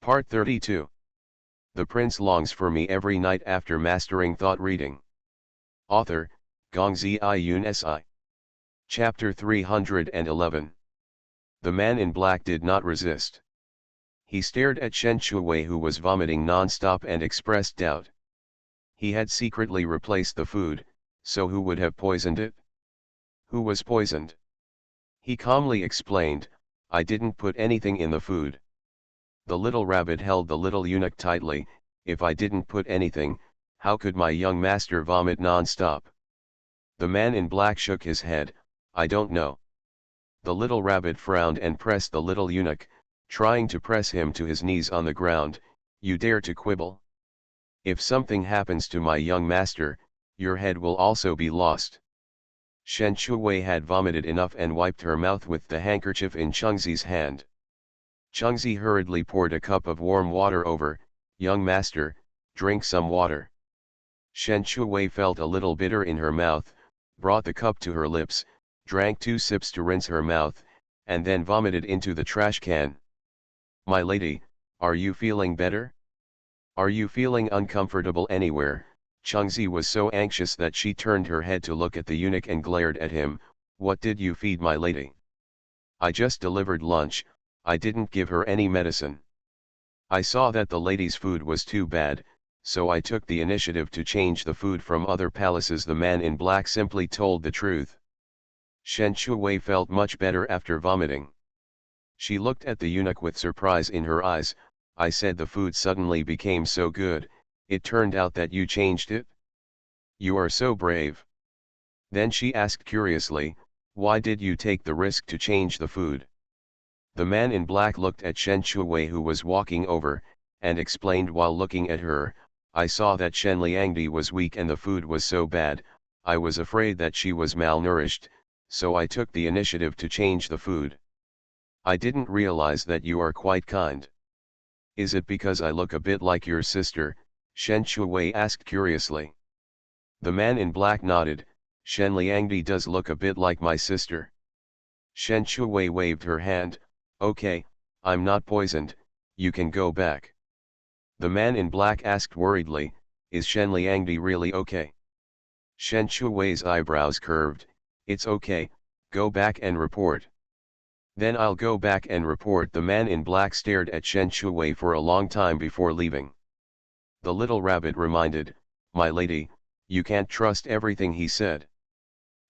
Part 32. The Prince Longs for Me Every Night After Mastering Thought Reading. Author, Gongzi Yun Si. Chapter 311. The man in black did not resist. He stared at Shen Shuwei, who was vomiting non-stop, and expressed doubt. He had secretly replaced the food, so who would have poisoned it? Who was poisoned? He calmly explained, I didn't put anything in the food. The little rabbit held the little eunuch tightly. If I didn't put anything, how could my young master vomit non-stop? The man in black shook his head, I don't know. The little rabbit frowned and pressed the little eunuch, trying to press him to his knees on the ground. You dare to quibble? If something happens to my young master, your head will also be lost. Shen Shuwei had vomited enough and wiped her mouth with the handkerchief in Chengzi's hand. Chengzi hurriedly poured a cup of warm water over, young master, drink some water. Shen Shuwei felt a little bitter in her mouth, brought the cup to her lips, drank 2 sips to rinse her mouth, and then vomited into the trash can. My lady, are you feeling better? Are you feeling uncomfortable anywhere? Chengzi was so anxious that she turned her head to look at the eunuch and glared at him. What did you feed my lady? I just delivered lunch. I didn't give her any medicine. I saw that the lady's food was too bad, so I took the initiative to change the food from other palaces. The man in black simply told the truth. Shen Shuwei felt much better after vomiting. She looked at the eunuch with surprise in her eyes. I said the food suddenly became so good, it turned out that you changed it? You are so brave. Then she asked curiously, why did you take the risk to change the food? The man in black looked at Shen Shuwei, who was walking over, and explained while looking at her, I saw that Shen Liangdi was weak and the food was so bad, I was afraid that she was malnourished, so I took the initiative to change the food. I didn't realize that you are quite kind. Is it because I look a bit like your sister? Shen Shuwei asked curiously. The man in black nodded, Shen Liangdi does look a bit like my sister. Shen Shuwei waved her hand, okay, I'm not poisoned, you can go back. The man in black asked worriedly, is Shen Liangdi really okay? Shen Shuwei's eyebrows curved, it's okay, go back and report. Then I'll go back and report. The man in black stared at Shen Shuwei for a long time before leaving. The little rabbit reminded, my lady, you can't trust everything he said.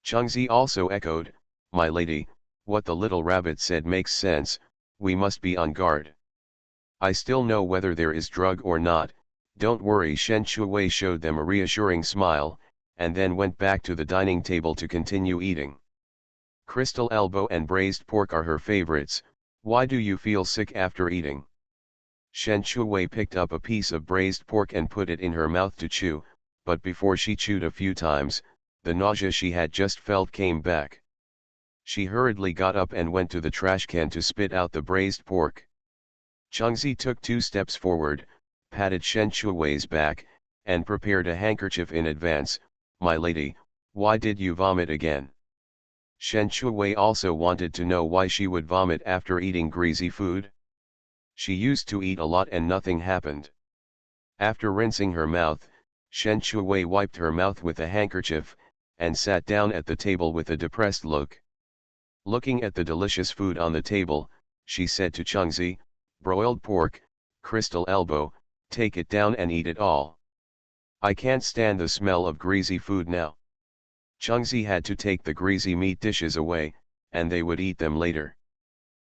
Chengzi also echoed, my lady, what the little rabbit said makes sense, we must be on guard. I still know whether there is drug or not, don't worry. Shen Shuwei showed them a reassuring smile, and then went back to the dining table to continue eating. Crystal elbow and braised pork are her favorites. Why do you feel sick after eating? Shen Shuwei picked up a piece of braised pork and put it in her mouth to chew, but before she chewed a few times, the nausea she had just felt came back. She hurriedly got up and went to the trash can to spit out the braised pork. Chengzi took 2 steps forward, patted Shen Shuwei's back, and prepared a handkerchief in advance. My lady, why did you vomit again? Shen Shuwei also wanted to know why she would vomit after eating greasy food. She used to eat a lot and nothing happened. After rinsing her mouth, Shen Shuwei wiped her mouth with a handkerchief, and sat down at the table with a depressed look. Looking at the delicious food on the table, she said to Chengzi, broiled pork, crystal elbow, take it down and eat it all. I can't stand the smell of greasy food now. Chengzi had to take the greasy meat dishes away, and they would eat them later.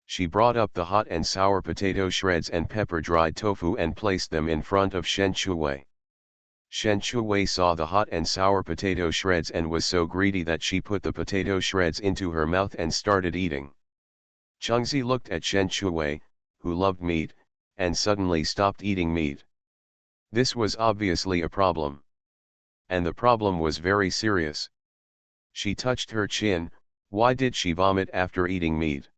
She brought up the hot and sour potato shreds and pepper-dried tofu and placed them in front of Shen Shuwei. Shen Shuwei saw the hot and sour potato shreds and was so greedy that she put the potato shreds into her mouth and started eating. Chengzi looked at Shen Shuwei, who loved meat, and suddenly stopped eating meat. This was obviously a problem. And the problem was very serious. She touched her chin. Why did she vomit after eating meat?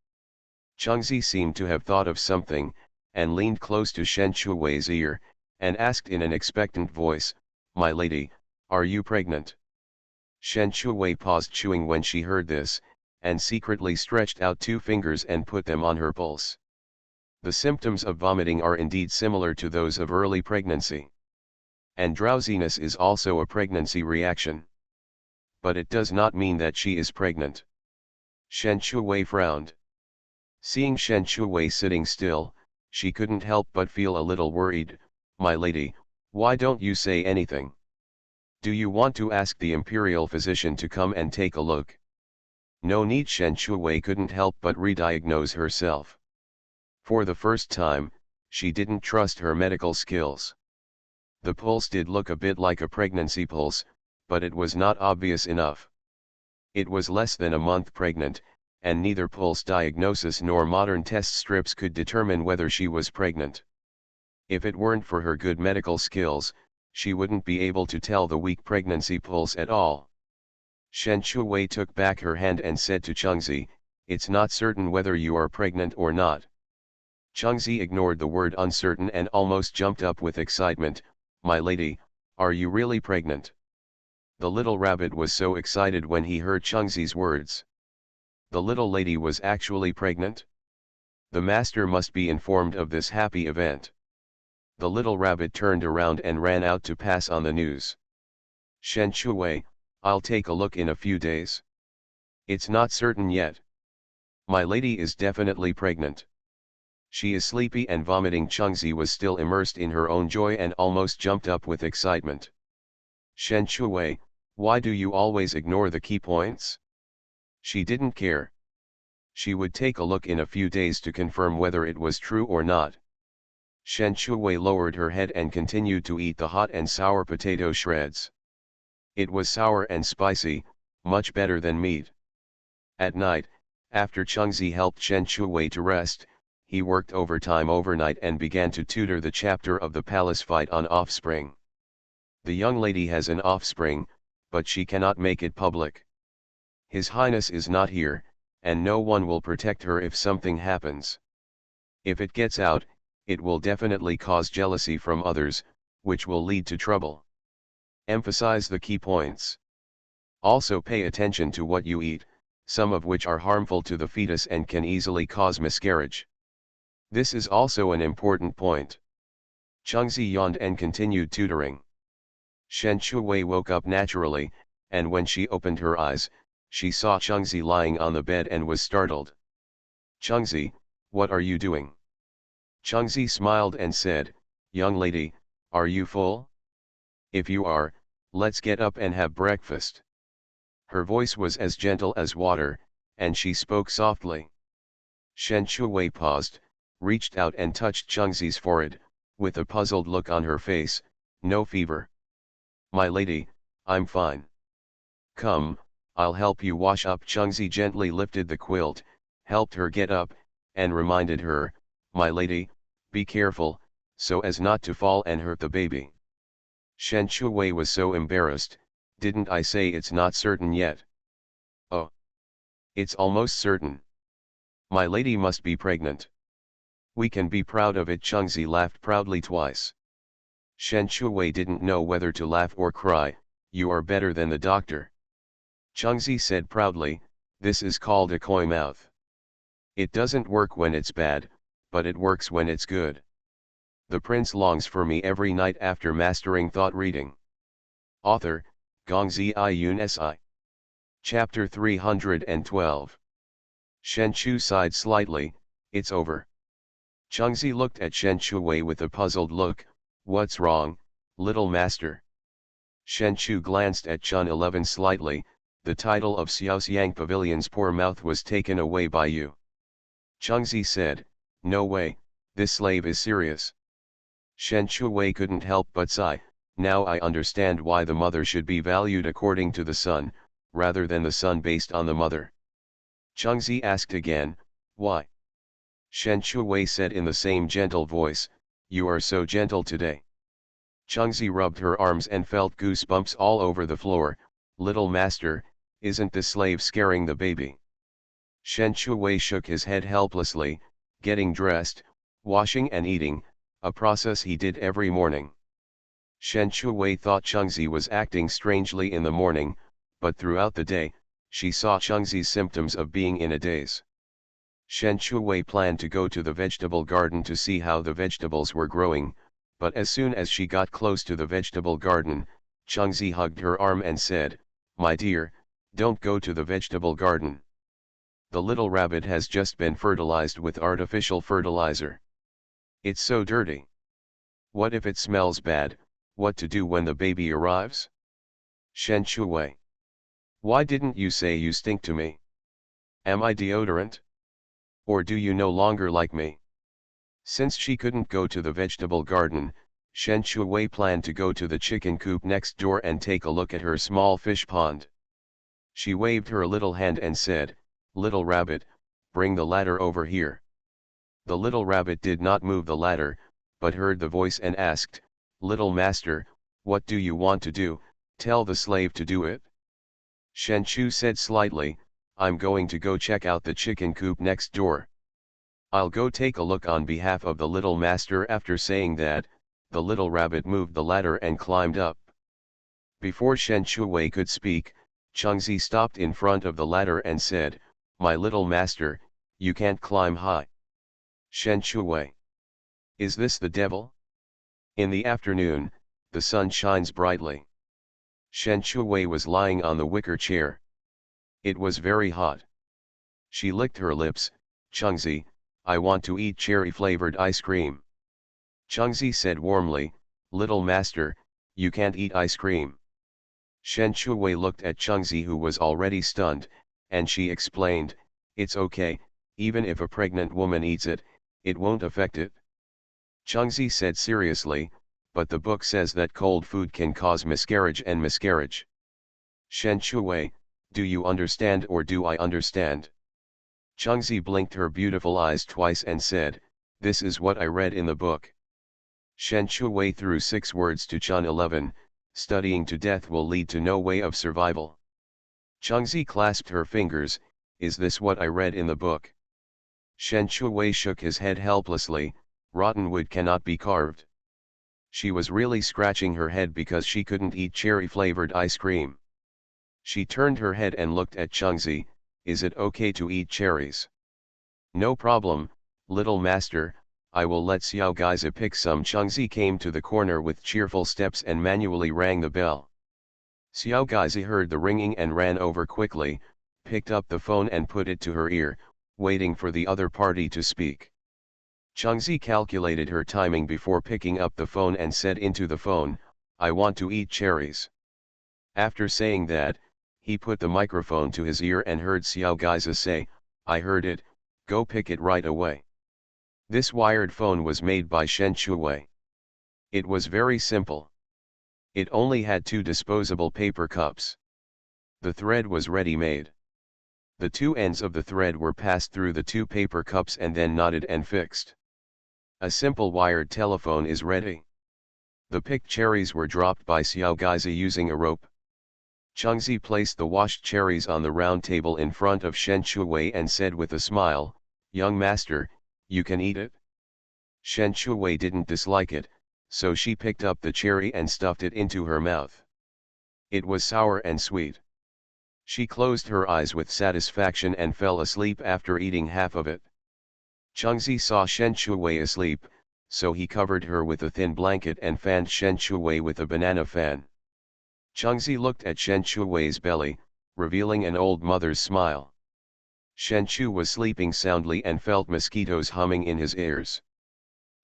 Chengzi seemed to have thought of something, and leaned close to Shen Shuwei's ear, and asked in an expectant voice, my lady, are you pregnant? Shen Shuwei paused chewing when she heard this, and secretly stretched out 2 fingers and put them on her pulse. The symptoms of vomiting are indeed similar to those of early pregnancy. And drowsiness is also a pregnancy reaction. But it does not mean that she is pregnant. Shen Shuwei frowned. Seeing Shen Shuwei sitting still, she couldn't help but feel a little worried. My lady, why don't you say anything? Do you want to ask the imperial physician to come and take a look? No need. Shen Shuwei couldn't help but re-diagnose herself. For the first time, she didn't trust her medical skills. The pulse did look a bit like a pregnancy pulse, but it was not obvious enough. It was less than a month pregnant, and neither pulse diagnosis nor modern test strips could determine whether she was pregnant. If it weren't for her good medical skills, she wouldn't be able to tell the weak pregnancy pulse at all. Shen Shuwei took back her hand and said to Chengzi, "It's not certain whether you are pregnant or not." Chengzi ignored the word uncertain and almost jumped up with excitement. "My lady, are you really pregnant?" The little rabbit was so excited when he heard Chengzi's words. The little lady was actually pregnant? The master must be informed of this happy event. The little rabbit turned around and ran out to pass on the news. "Shen Shuwei, I'll take a look in a few days." "It's not certain yet. My lady is definitely pregnant. She is sleepy and vomiting." Chengzi was still immersed in her own joy and almost jumped up with excitement. "Shen Shuwei, why do you always ignore the key points?" She didn't care. She would take a look in a few days to confirm whether it was true or not. Shen Shuwei lowered her head and continued to eat the hot and sour potato shreds. It was sour and spicy, much better than meat. At night, after Chengzi helped Shen Shuwei to rest, he worked overtime overnight and began to tutor the chapter of the palace fight on offspring. The young lady has an offspring, but she cannot make it public. His Highness is not here, and no one will protect her if something happens. If it gets out, it will definitely cause jealousy from others, which will lead to trouble. Emphasize the key points. Also pay attention to what you eat, some of which are harmful to the fetus and can easily cause miscarriage. This is also an important point. Chengzi yawned and continued tutoring. Shen Shuwei woke up naturally, and when she opened her eyes, she saw Chengzi lying on the bed and was startled. "Chengzi, what are you doing?" Chengzi smiled and said, "Young lady, are you full? If you are, let's get up and have breakfast." Her voice was as gentle as water, and she spoke softly. Shen Shuwei paused, reached out and touched Chengzi's forehead, with a puzzled look on her face. "No fever." "My lady, I'm fine. Come, I'll help you wash up." Chengzi gently lifted the quilt, helped her get up, and reminded her, "My lady, be careful, so as not to fall and hurt the baby." Shen Shuwei was so embarrassed. "Didn't I say it's not certain yet?" "Oh. It's almost certain. My lady must be pregnant. We can be proud of it." Chengzi laughed proudly twice. Shen Shuwei didn't know whether to laugh or cry. "You are better than the doctor." Chengzi said proudly, "This is called a coy mouth. It doesn't work when it's bad, but it works when it's good. The prince longs for me every night after mastering thought reading." Author, Gongzi Iyun Si. Chapter 312. Shen Chu sighed slightly. "It's over." Chengzi looked at Shen Shuwei with a puzzled look. "What's wrong, little master?" Shen Chu glanced at Chun 11 slightly. "The title of Xiaoxiang Pavilion's poor mouth was taken away by you." Chengzi said, "No way, this slave is serious." Shen Shuwei couldn't help but sigh. "Now I understand why the mother should be valued according to the son, rather than the son based on the mother." Chengzi asked again, "Why?" Shen Shuwei said in the same gentle voice, "You are so gentle today." Chengzi rubbed her arms and felt goosebumps all over the floor. "Little master, isn't the slave scaring the baby?" Shen Shuwei shook his head helplessly. Getting dressed, washing and eating, a process he did every morning. Shen Shuwei thought Chengzi was acting strangely in the morning, but throughout the day, she saw Chengzi's symptoms of being in a daze. Shen Shuwei planned to go to the vegetable garden to see how the vegetables were growing, but as soon as she got close to the vegetable garden, Changzi hugged her arm and said, "My dear, don't go to the vegetable garden. The little rabbit has just been fertilized with artificial fertilizer. It's so dirty. What if it smells bad? What to do when the baby arrives?" Shen Shuwei. Why didn't you say you stink to me? Am I deodorant? Or do you no longer like me? Since she couldn't go to the vegetable garden, Shen Shuwei planned to go to the chicken coop next door and take a look at her small fish pond. She waved her little hand and said, "Little rabbit, bring the ladder over here." The little rabbit did not move the ladder, but heard the voice and asked, "Little master, what do you want to do? Tell the slave to do it." Shen Chu said slightly, "I'm going to go check out the chicken coop next door. I'll go take a look on behalf of the little master." After saying that, the little rabbit moved the ladder and climbed up. Before Shen Shuwei could speak, Changzi stopped in front of the ladder and said, "My little master, you can't climb high." Shen Shuwei. Is this the devil? In the afternoon, the sun shines brightly. Shen Shuwei was lying on the wicker chair. It was very hot. She licked her lips. "Changzi, I want to eat cherry-flavored ice cream." Changzi said warmly, "Little master, you can't eat ice cream." Shen Shuwei looked at Changzi, who was already stunned, and she explained, "It's okay, even if a pregnant woman eats it, it won't affect it." Changzi said seriously, "But the book says that cold food can cause miscarriage and miscarriage." Shen Shuwei, do you understand or do I understand? Changzi blinked her beautiful eyes twice and said, "This is what I read in the book." Shen Shuwei threw 6 words to Chun 11, "Studying to death will lead to no way of survival." Changzi clasped her fingers, "Is this what I read in the book?" Shen Shuwei shook his head helplessly, "Rotten wood cannot be carved." She was really scratching her head because she couldn't eat cherry-flavored ice cream. She turned her head and looked at Changzi, "Is it okay to eat cherries?" "No problem, little master, I will let Xiao Gaizi pick some." Changzi came to the corner with cheerful steps and manually rang the bell. Xiao Gaizi heard the ringing and ran over quickly, picked up the phone and put it to her ear, waiting for the other party to speak. Changzi calculated her timing before picking up the phone and said into the phone, "I want to eat cherries." After saying that, he put the microphone to his ear and heard Xiao Gaizi say, "I heard it, go pick it right away." This wired phone was made by Shen Shuwei. It was very simple. It only had 2 disposable paper cups. The thread was ready-made. The 2 ends of the thread were passed through the 2 paper cups and then knotted and fixed. A simple wired telephone is ready. The picked cherries were dropped by Xiao Gaizi using a rope. Changzi placed the washed cherries on the round table in front of Shen Shuwei and said with a smile, "Young master, you can eat it." Shen Shuwei didn't dislike it, so she picked up the cherry and stuffed it into her mouth. It was sour and sweet. She closed her eyes with satisfaction and fell asleep after eating half of it. Changzi saw Shen Shuwei asleep, so he covered her with a thin blanket and fanned Shen Shuwei with a banana fan. Changzi looked at Shen Shuwei's belly, revealing an old mother's smile. Shen Chu was sleeping soundly and felt mosquitoes humming in his ears.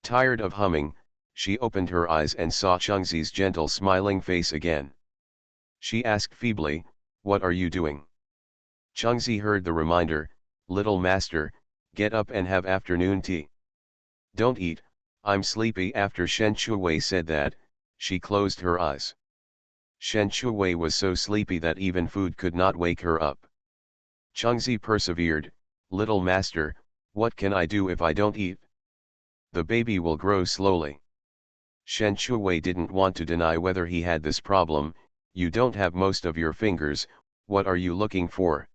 Tired of humming, she opened her eyes and saw Changzi's gentle smiling face again. She asked feebly, "What are you doing?" Changzi heard the reminder, "Little master, get up and have afternoon tea." "Don't eat, I'm sleepy." After Shen Shuwei said that, she closed her eyes. Shen Shuwei was so sleepy that even food could not wake her up. Changzi persevered, "Little master, what can I do if I don't eat? The baby will grow slowly." Shen Shuwei didn't want to deny whether he had this problem. "You don't have most of your fingers, what are you looking for?"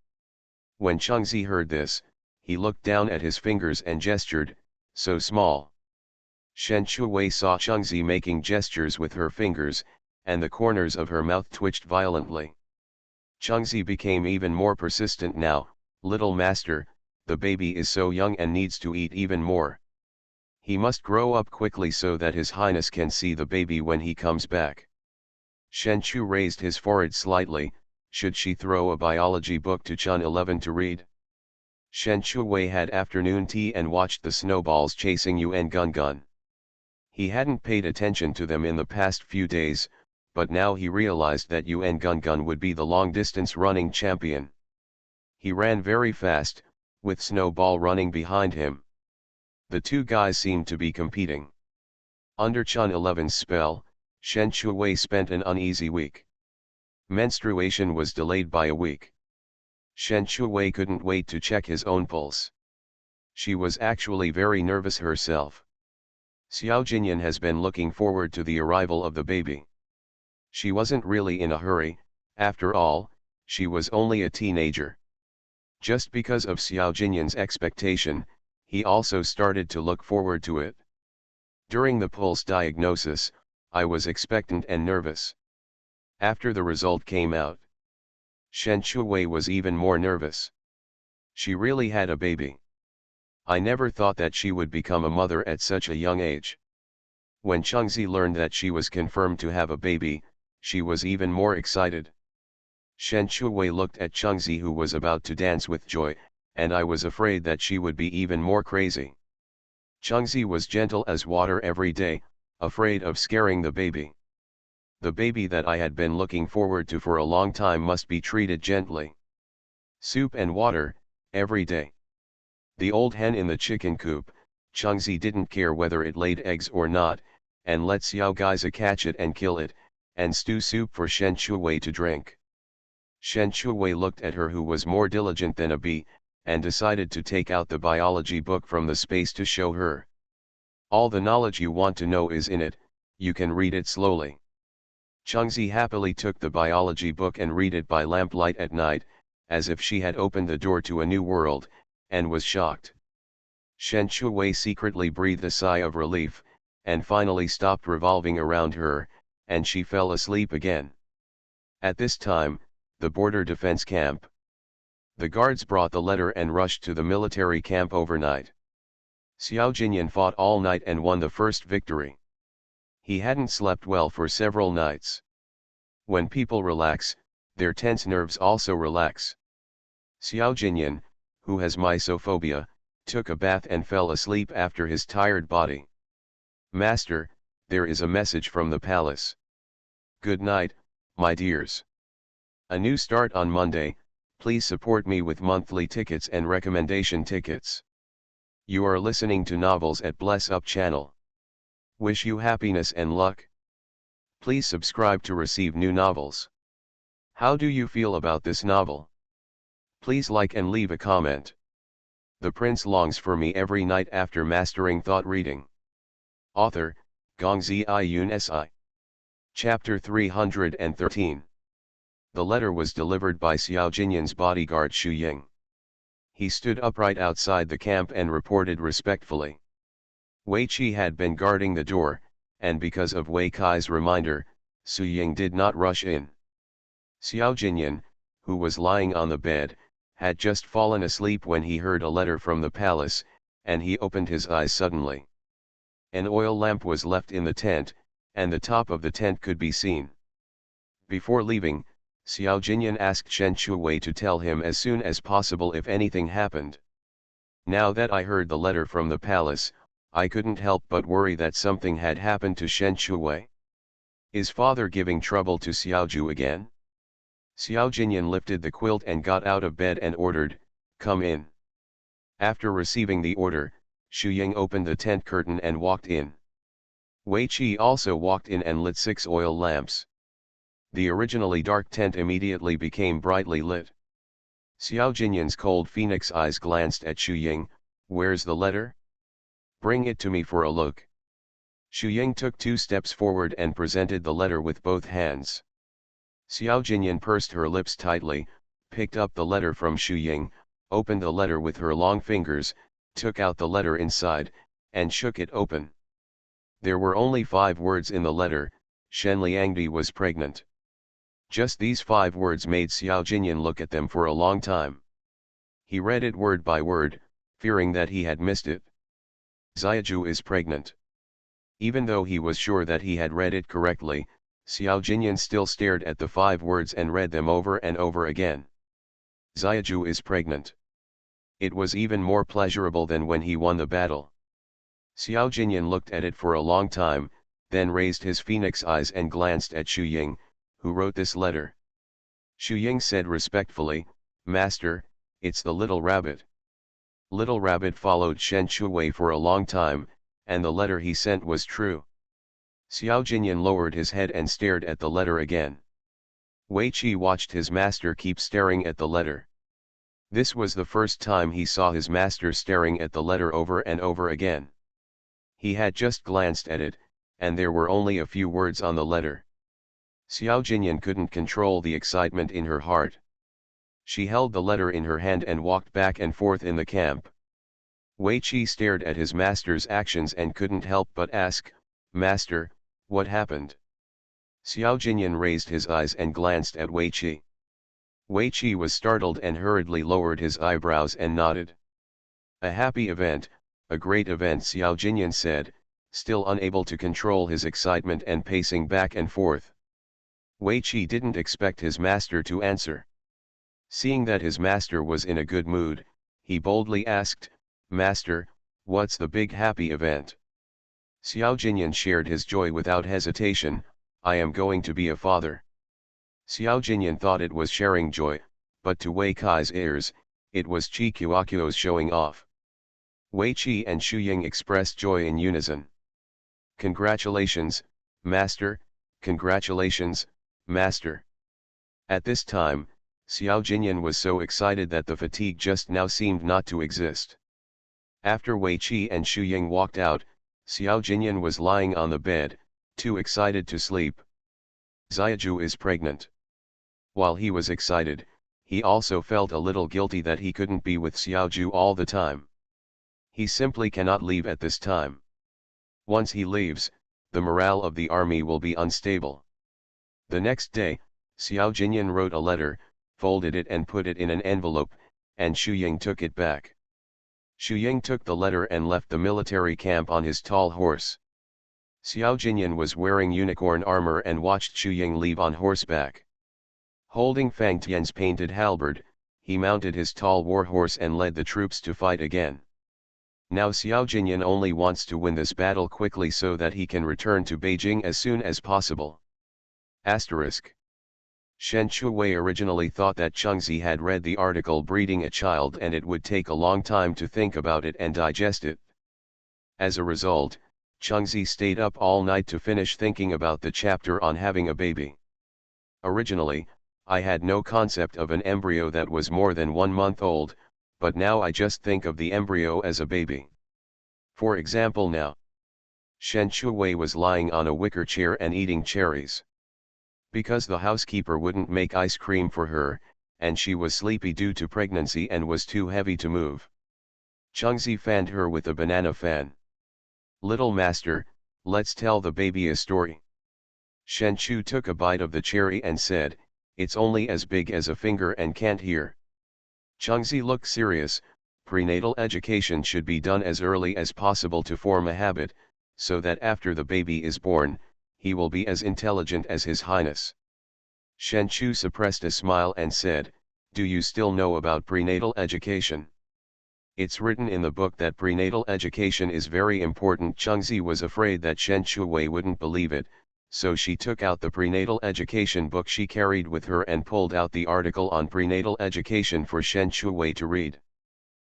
When Changzi heard this, he looked down at his fingers and gestured, "So small." Shen Shuwei saw Changzi making gestures with her fingers, and the corners of her mouth twitched violently. Changzi became even more persistent now, "Little master, the baby is so young and needs to eat even more. He must grow up quickly so that His Highness can see the baby when he comes back. Shen Chu raised his forehead slightly. Should she throw a biology book to Chun 11 to read? Shen Chuwei had afternoon tea and watched the snowballs chasing Yuan Gungun. He hadn't paid attention to them in the past few days, but now he realized that Yuan Gungun would be the long-distance running champion. He ran very fast, with Snowball running behind him. The two guys seemed to be competing. Under Chun 11's spell, Shen Chuwei spent an uneasy week. Menstruation was delayed by a week. Shen Chuwei couldn't wait to check his own pulse. She was actually very nervous herself. Xiao Jinyan has been looking forward to the arrival of the baby. She wasn't really in a hurry, after all, she was only a teenager. Just because of Xiao Jinyan's expectation, he also started to look forward to it. During the pulse diagnosis, I was expectant and nervous. After the result came out, Shen Chuwei was even more nervous. She really had a baby. I never thought that she would become a mother at such a young age. When Chengzi learned that she was confirmed to have a baby, she was even more excited. Shen Chuwei looked at Chengzi, who was about to dance with joy, and I was afraid that she would be even more crazy. Chengzi was gentle as water every day, afraid of scaring the baby. The baby that I had been looking forward to for a long time must be treated gently. Soup and water, every day. The old hen in the chicken coop, Chengzi didn't care whether it laid eggs or not, and let Xiao Gaiza catch it and kill it, and stew soup for Shen Chuwei to drink. Shen Chuwei looked at her, who was more diligent than a bee, and decided to take out the biology book from the space to show her. All the knowledge you want to know is in it, you can read it slowly. Chengzi happily took the biology book and read it by lamplight at night, as if she had opened the door to a new world, and was shocked. Shen Chuwei secretly breathed a sigh of relief, and finally stopped revolving around her, and she fell asleep again. At this time, the border defense camp. The guards brought the letter and rushed to the military camp overnight. Xiao Jinyan fought all night and won the first victory. He hadn't slept well for several nights. When people relax, their tense nerves also relax. Xiao Jinyan, who has mysophobia, took a bath and fell asleep after his tired body. Master, there is a message from the palace. Good night, my dears. A new start on Monday. Please support me with monthly tickets and recommendation tickets. You are listening to Novels at Bless Up channel. Wish you happiness and luck. Please subscribe to receive new novels. How do you feel about this novel? Please like and leave a comment. The prince longs for me every night after mastering thought reading. Author, Gongzi Iyun Si. Chapter 313. The letter was delivered by Xiao Jinyan's bodyguard Xu Ying. He stood upright outside the camp and reported respectfully. Wei Qi had been guarding the door, and because of Wei Kai's reminder, Xu Ying did not rush in. Xiao Jinyan, who was lying on the bed, had just fallen asleep when he heard a letter from the palace, and he opened his eyes suddenly. An oil lamp was left in the tent, and the top of the tent could be seen. Before leaving, Xiao Jinyan asked Shen Chuwei to tell him as soon as possible if anything happened. Now that I heard the letter from the palace, I couldn't help but worry that something had happened to Shen Chuwei. Is father giving trouble to Xiaoju again? Xiao Jinyan lifted the quilt and got out of bed and ordered, "Come in." After receiving the order, Xu Ying opened the tent curtain and walked in. Wei Qi also walked in and lit 6 oil lamps. The originally dark tent immediately became brightly lit. Xiao Jinyan's cold phoenix eyes glanced at Xu Ying. "Where's the letter? Bring it to me for a look." Xu Ying took 2 steps forward and presented the letter with both hands. Xiao Jinyan pursed her lips tightly, picked up the letter from Xu Ying, opened the letter with her long fingers, took out the letter inside, and shook it open. There were only 5 words in the letter: Shen Liangdi was pregnant. Just these 5 words made Xiao Jinyan look at them for a long time. He read it word by word, fearing that he had missed it. Xiaoju is pregnant. Even though he was sure that he had read it correctly, Xiao Jinyan still stared at the 5 words and read them over and over again. Xiaoju is pregnant. It was even more pleasurable than when he won the battle. Xiao Jinyan looked at it for a long time, then raised his phoenix eyes and glanced at Xu Ying, who wrote this letter. Xu Ying said respectfully, "Master, it's the little rabbit." Little Rabbit followed Shen Chuwei for a long time, and the letter he sent was true. Xiao Jinyan lowered his head and stared at the letter again. Wei Qi watched his master keep staring at the letter. This was the first time he saw his master staring at the letter over and over again. He had just glanced at it, and there were only a few words on the letter. Xiao Jinyan couldn't control the excitement in her heart. She held the letter in her hand and walked back and forth in the camp. Wei Qi stared at his master's actions and couldn't help but ask, "Master, what happened?" Xiao Jinyan raised his eyes and glanced at Wei Qi. Wei Qi was startled and hurriedly lowered his eyebrows and nodded. "A happy event, a great event," Xiao Jinyan said, still unable to control his excitement and pacing back and forth. Wei Qi didn't expect his master to answer. Seeing that his master was in a good mood, he boldly asked, "Master, what's the big happy event?" Xiao Jinyan shared his joy without hesitation, "I am going to be a father." Xiao Jinyan thought it was sharing joy, but to Wei Kai's ears, it was Qi Kuokuo's showing off. Wei Qi and Xu Ying expressed joy in unison. "Congratulations, Master, congratulations, Master." At this time, Xiao Jinyan was so excited that the fatigue just now seemed not to exist. After Wei Qi and Xu Ying walked out, Xiao Jinyan was lying on the bed, too excited to sleep. Xiaoju is pregnant. While he was excited, he also felt a little guilty that he couldn't be with Xiaoju all the time. He simply cannot leave at this time. Once he leaves, the morale of the army will be unstable. The next day, Xiao Jinyan wrote a letter, folded it and put it in an envelope, and Xu Ying took it back. Xu Ying took the letter and left the military camp on his tall horse. Xiao Jinyan was wearing unicorn armor and watched Xu Ying leave on horseback. Holding Fang Tian's painted halberd, he mounted his tall war horse and led the troops to fight again. Now Xiao Jinyan only wants to win this battle quickly so that he can return to Beijing as soon as possible. Asterisk. Shen Chuwei originally thought that Chengzi had read the article Breeding a Child and it would take a long time to think about it and digest it. As a result, Chengzi stayed up all night to finish thinking about the chapter on having a baby. Originally, I had no concept of an embryo that was more than 1 month old, but now I just think of the embryo as a baby. For example now. Shen Chuwei was lying on a wicker chair and eating cherries. Because the housekeeper wouldn't make ice cream for her, and she was sleepy due to pregnancy and was too heavy to move. Chengzi fanned her with a banana fan. "Little master, let's tell the baby a story." Shen Chu took a bite of the cherry and said, "It's only as big as a finger and can't hear." Chengzi looked serious. "Prenatal education should be done as early as possible to form a habit, so that after the baby is born, he will be as intelligent as His Highness." Shen Chu suppressed a smile and said, "Do you still know about prenatal education? It's written in the book that prenatal education is very important." Chengzi was afraid that Shen Chuwei wouldn't believe it, so she took out the prenatal education book she carried with her and pulled out the article on prenatal education for Shen Chuwei to read.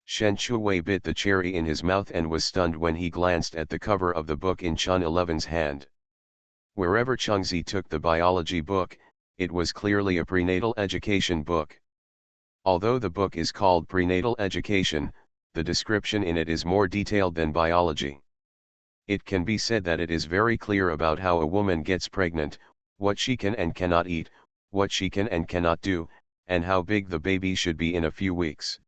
Shen Chuwei bit the cherry in his mouth and was stunned when he glanced at the cover of the book in Chun 11's hand. Wherever Chengzi took the biology book, it was clearly a prenatal education book. Although the book is called Prenatal Education, the description in it is more detailed than biology. It can be said that it is very clear about how a woman gets pregnant, what she can and cannot eat, what she can and cannot do, and how big the baby should be in a few weeks.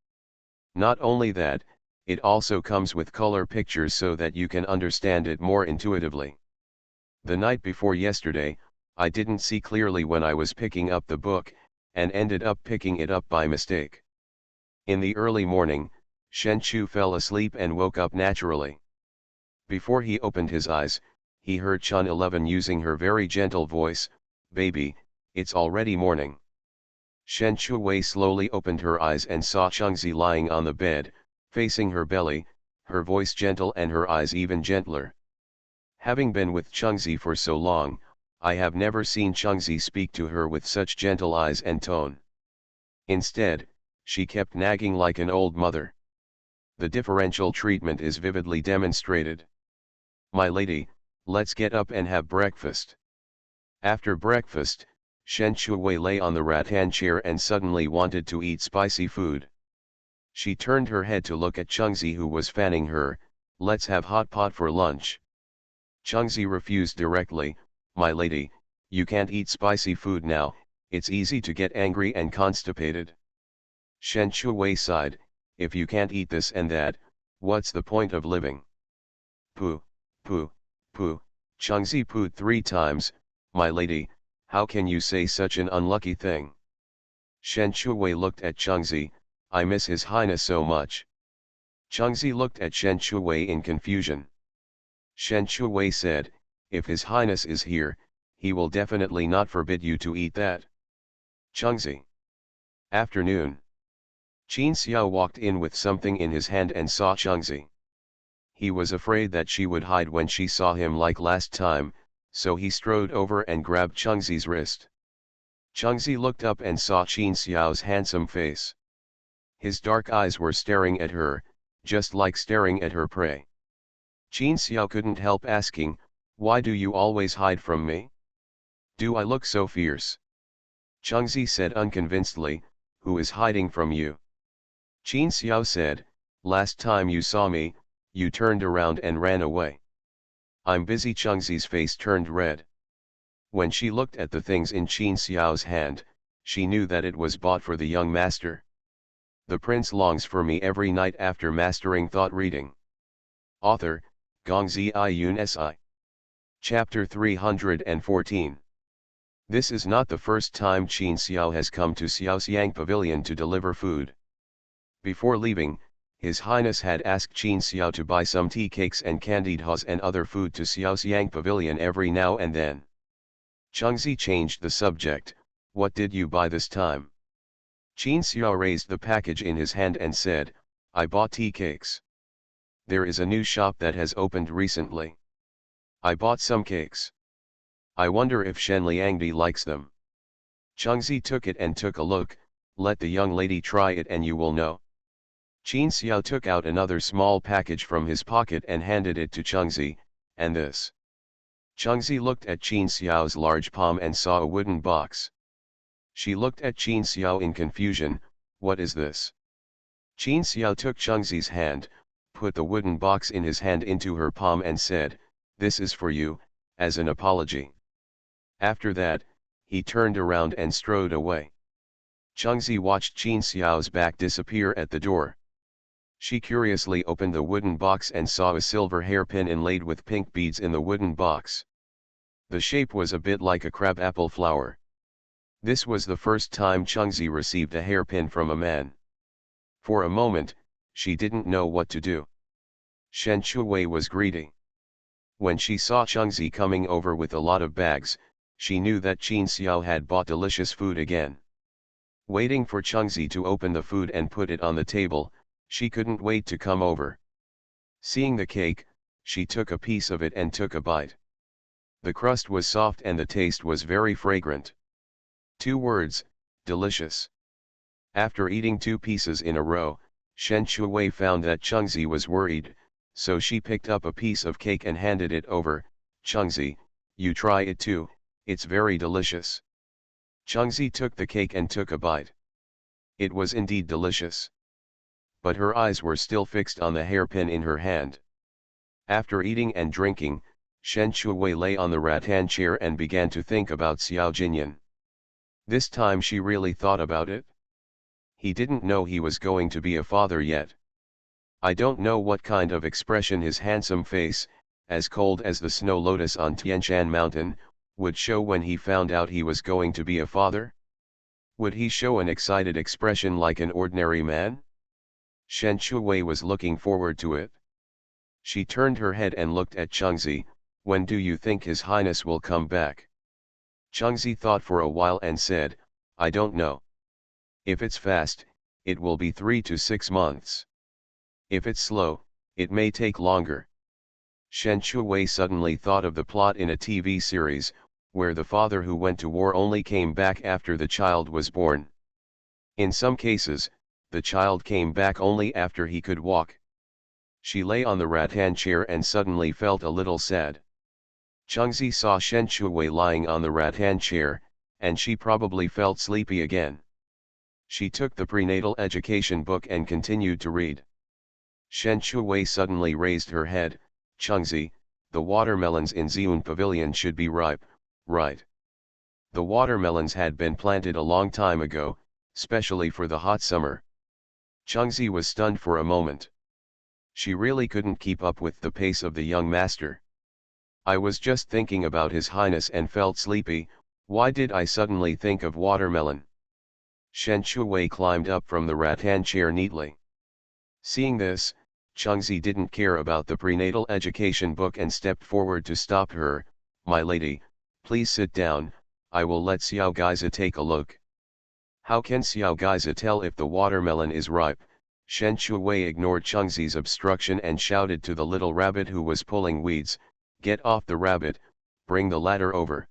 Not only that, it also comes with color pictures so that you can understand it more intuitively. The night before yesterday, I didn't see clearly when I was picking up the book, and ended up picking it up by mistake. In the early morning, Shen Chu fell asleep and woke up naturally. Before he opened his eyes, he heard Chun 11 using her very gentle voice, "Baby, it's already morning." Shen Chuwei slowly opened her eyes and saw Changzi lying on the bed, facing her belly, her voice gentle and her eyes even gentler. Having been with Changzi for so long, I have never seen Changzi speak to her with such gentle eyes and tone. Instead, she kept nagging like an old mother. The differential treatment is vividly demonstrated. "My lady, let's get up and have breakfast." After breakfast, Shen Chuwei lay on the rattan chair and suddenly wanted to eat spicy food. She turned her head to look at Changzi, who was fanning her. "Let's have hot pot for lunch." Changzi refused directly. "My lady, you can't eat spicy food now, it's easy to get angry and constipated." Shen Chuwei sighed, "If you can't eat this and that, what's the point of living?" "Pooh, pooh, pooh," Changzi poohed 3 times. "My lady, how can you say such an unlucky thing?" Shen Chuwei looked at Changzi. "I miss His Highness so much." Changzi looked at Shen Chuwei in confusion. Shen Chuwei said, "If His Highness is here, he will definitely not forbid you to eat that." Changzi. Afternoon. Qin Xiao walked in with something in his hand and saw Changzi. He was afraid that she would hide when she saw him like last time, so he strode over and grabbed Changzi's wrist. Changzi looked up and saw Qin Xiao's handsome face. His dark eyes were staring at her, just like staring at her prey. Qin Xiao couldn't help asking, "Why do you always hide from me? Do I look so fierce?" Changzi said unconvincedly, "Who is hiding from you?" Qin Xiao said, "Last time you saw me, you turned around and ran away." "I'm busy." Changzi's face turned red. When she looked at the things in Qin Xiao's hand, she knew that it was bought for the young master. "The prince longs for me every night after mastering thought reading." Author, Gongzi Yun Si. Chapter 314. This is not the first time Qin Xiao has come to Xiaoxiang Pavilion to deliver food. Before leaving, His Highness had asked Qin Xiao to buy some tea cakes and candied hos and other food to Xiaoxiang Pavilion every now and then. Changzi changed the subject. "What did you buy this time?" Qin Xiao raised the package in his hand and said, "I bought tea cakes. There is a new shop that has opened recently. I bought some cakes. I wonder if Shen Liangdi likes them." Changzi took it and took a look. "Let the young lady try it and you will know." Qin Xiao took out another small package from his pocket and handed it to Changzi. "And this?" Changzi looked at Qin Xiao's large palm and saw a wooden box. She looked at Qin Xiao in confusion. "What is this?" Qin Xiao took Changzi's hand, put the wooden box in his hand into her palm and said, "This is for you, as an apology." After that, he turned around and strode away. Changzi watched Qin Xiao's back disappear at the door. She curiously opened the wooden box and saw a silver hairpin inlaid with pink beads in the wooden box. The shape was a bit like a crabapple flower. This was the first time Changzi received a hairpin from a man. For a moment, she didn't know what to do. Shen Chuwei was greedy. When she saw Changzi coming over with a lot of bags, she knew that Qin Xiao had bought delicious food again. Waiting for Changzi to open the food and put it on the table, she couldn't wait to come over. Seeing the cake, she took a piece of it and took a bite. The crust was soft and the taste was very fragrant. 2 words, delicious. After eating 2 pieces in a row, Shen Chuwei found that Changzi was worried, so she picked up a piece of cake and handed it over. "Changzi, you try it too, it's very delicious." Changzi took the cake and took a bite. It was indeed delicious. But her eyes were still fixed on the hairpin in her hand. After eating and drinking, Shen Chuwei lay on the rattan chair and began to think about Xiao Jinyan. This time she really thought about it. He didn't know he was going to be a father yet. I don't know what kind of expression his handsome face, as cold as the snow lotus on Tianshan Mountain, would show when he found out he was going to be a father. Would he show an excited expression like an ordinary man? Shen Shuwei was looking forward to it. She turned her head and looked at Chengzi. When do you think His Highness will come back? Chengzi thought for a while and said, I don't know. If it's fast, it will be 3 to 6 months. If it's slow, it may take longer. Shen Shuwei suddenly thought of the plot in a TV series, where the father who went to war only came back after the child was born. In some cases, the child came back only after he could walk. She lay on the rattan chair and suddenly felt a little sad. Chengzi saw Shen Shuwei lying on the rattan chair, and she probably felt sleepy again. She took the prenatal education book and continued to read. Shen Shuwei suddenly raised her head. Chengzi, the watermelons in Xiun Pavilion should be ripe, right? The watermelons had been planted a long time ago, specially for the hot summer. Chengzi was stunned for a moment. She really couldn't keep up with the pace of the young master. I was just thinking about His Highness and felt sleepy. Why did I suddenly think of watermelon? Shen Shuwei climbed up from the rattan chair neatly. Seeing this, Chengzi didn't care about the prenatal education book and stepped forward to stop her. My lady, please sit down, I will let Xiao Gaiza take a look. How can Xiao Gaiza tell if the watermelon is ripe? Shen Shuwei ignored Chengzi's obstruction and shouted to the little rabbit who was pulling weeds, get off the rabbit, bring the ladder over.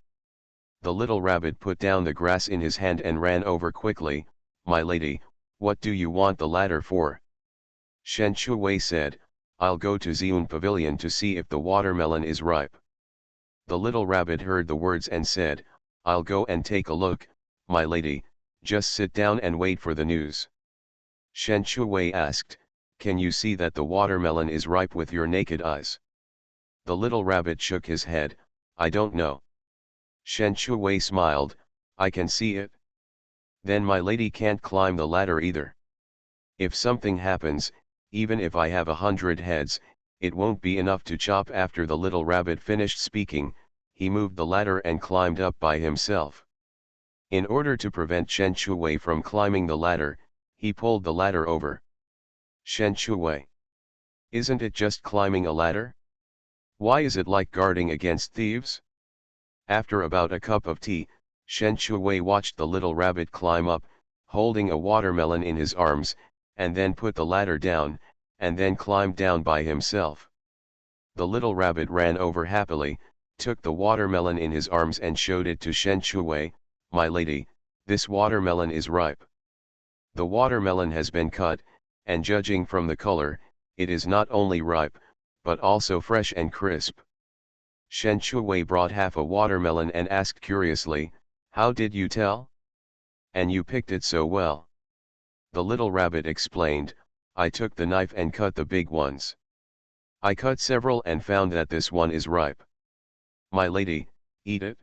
The little rabbit put down the grass in his hand and ran over quickly. My lady, what do you want the ladder for? Shen Shuwei said, I'll go to Xiun Pavilion to see if the watermelon is ripe. The little rabbit heard the words and said, I'll go and take a look, my lady, just sit down and wait for the news. Shen Shuwei asked, can you see that the watermelon is ripe with your naked eyes? The little rabbit shook his head, I don't know. Shen Shuwei smiled, I can see it. Then my lady can't climb the ladder either. If something happens, even if I have 100 heads, it won't be enough to chop. After the little rabbit finished speaking, he moved the ladder and climbed up by himself. In order to prevent Shen Shuwei from climbing the ladder, he pulled the ladder over. Shen Shuwei, isn't it just climbing a ladder? Why is it like guarding against thieves? After about a cup of tea, Shen Shuwei watched the little rabbit climb up, holding a watermelon in his arms, and then put the ladder down, and then climbed down by himself. The little rabbit ran over happily, took the watermelon in his arms and showed it to Shen Shuwei, my lady, this watermelon is ripe. The watermelon has been cut, and judging from the color, it is not only ripe, but also fresh and crisp. Shen Shuwei brought half a watermelon and asked curiously, how did you tell? And you picked it so well. The little rabbit explained, I took the knife and cut the big ones. I cut several and found that this one is ripe. My lady, eat it.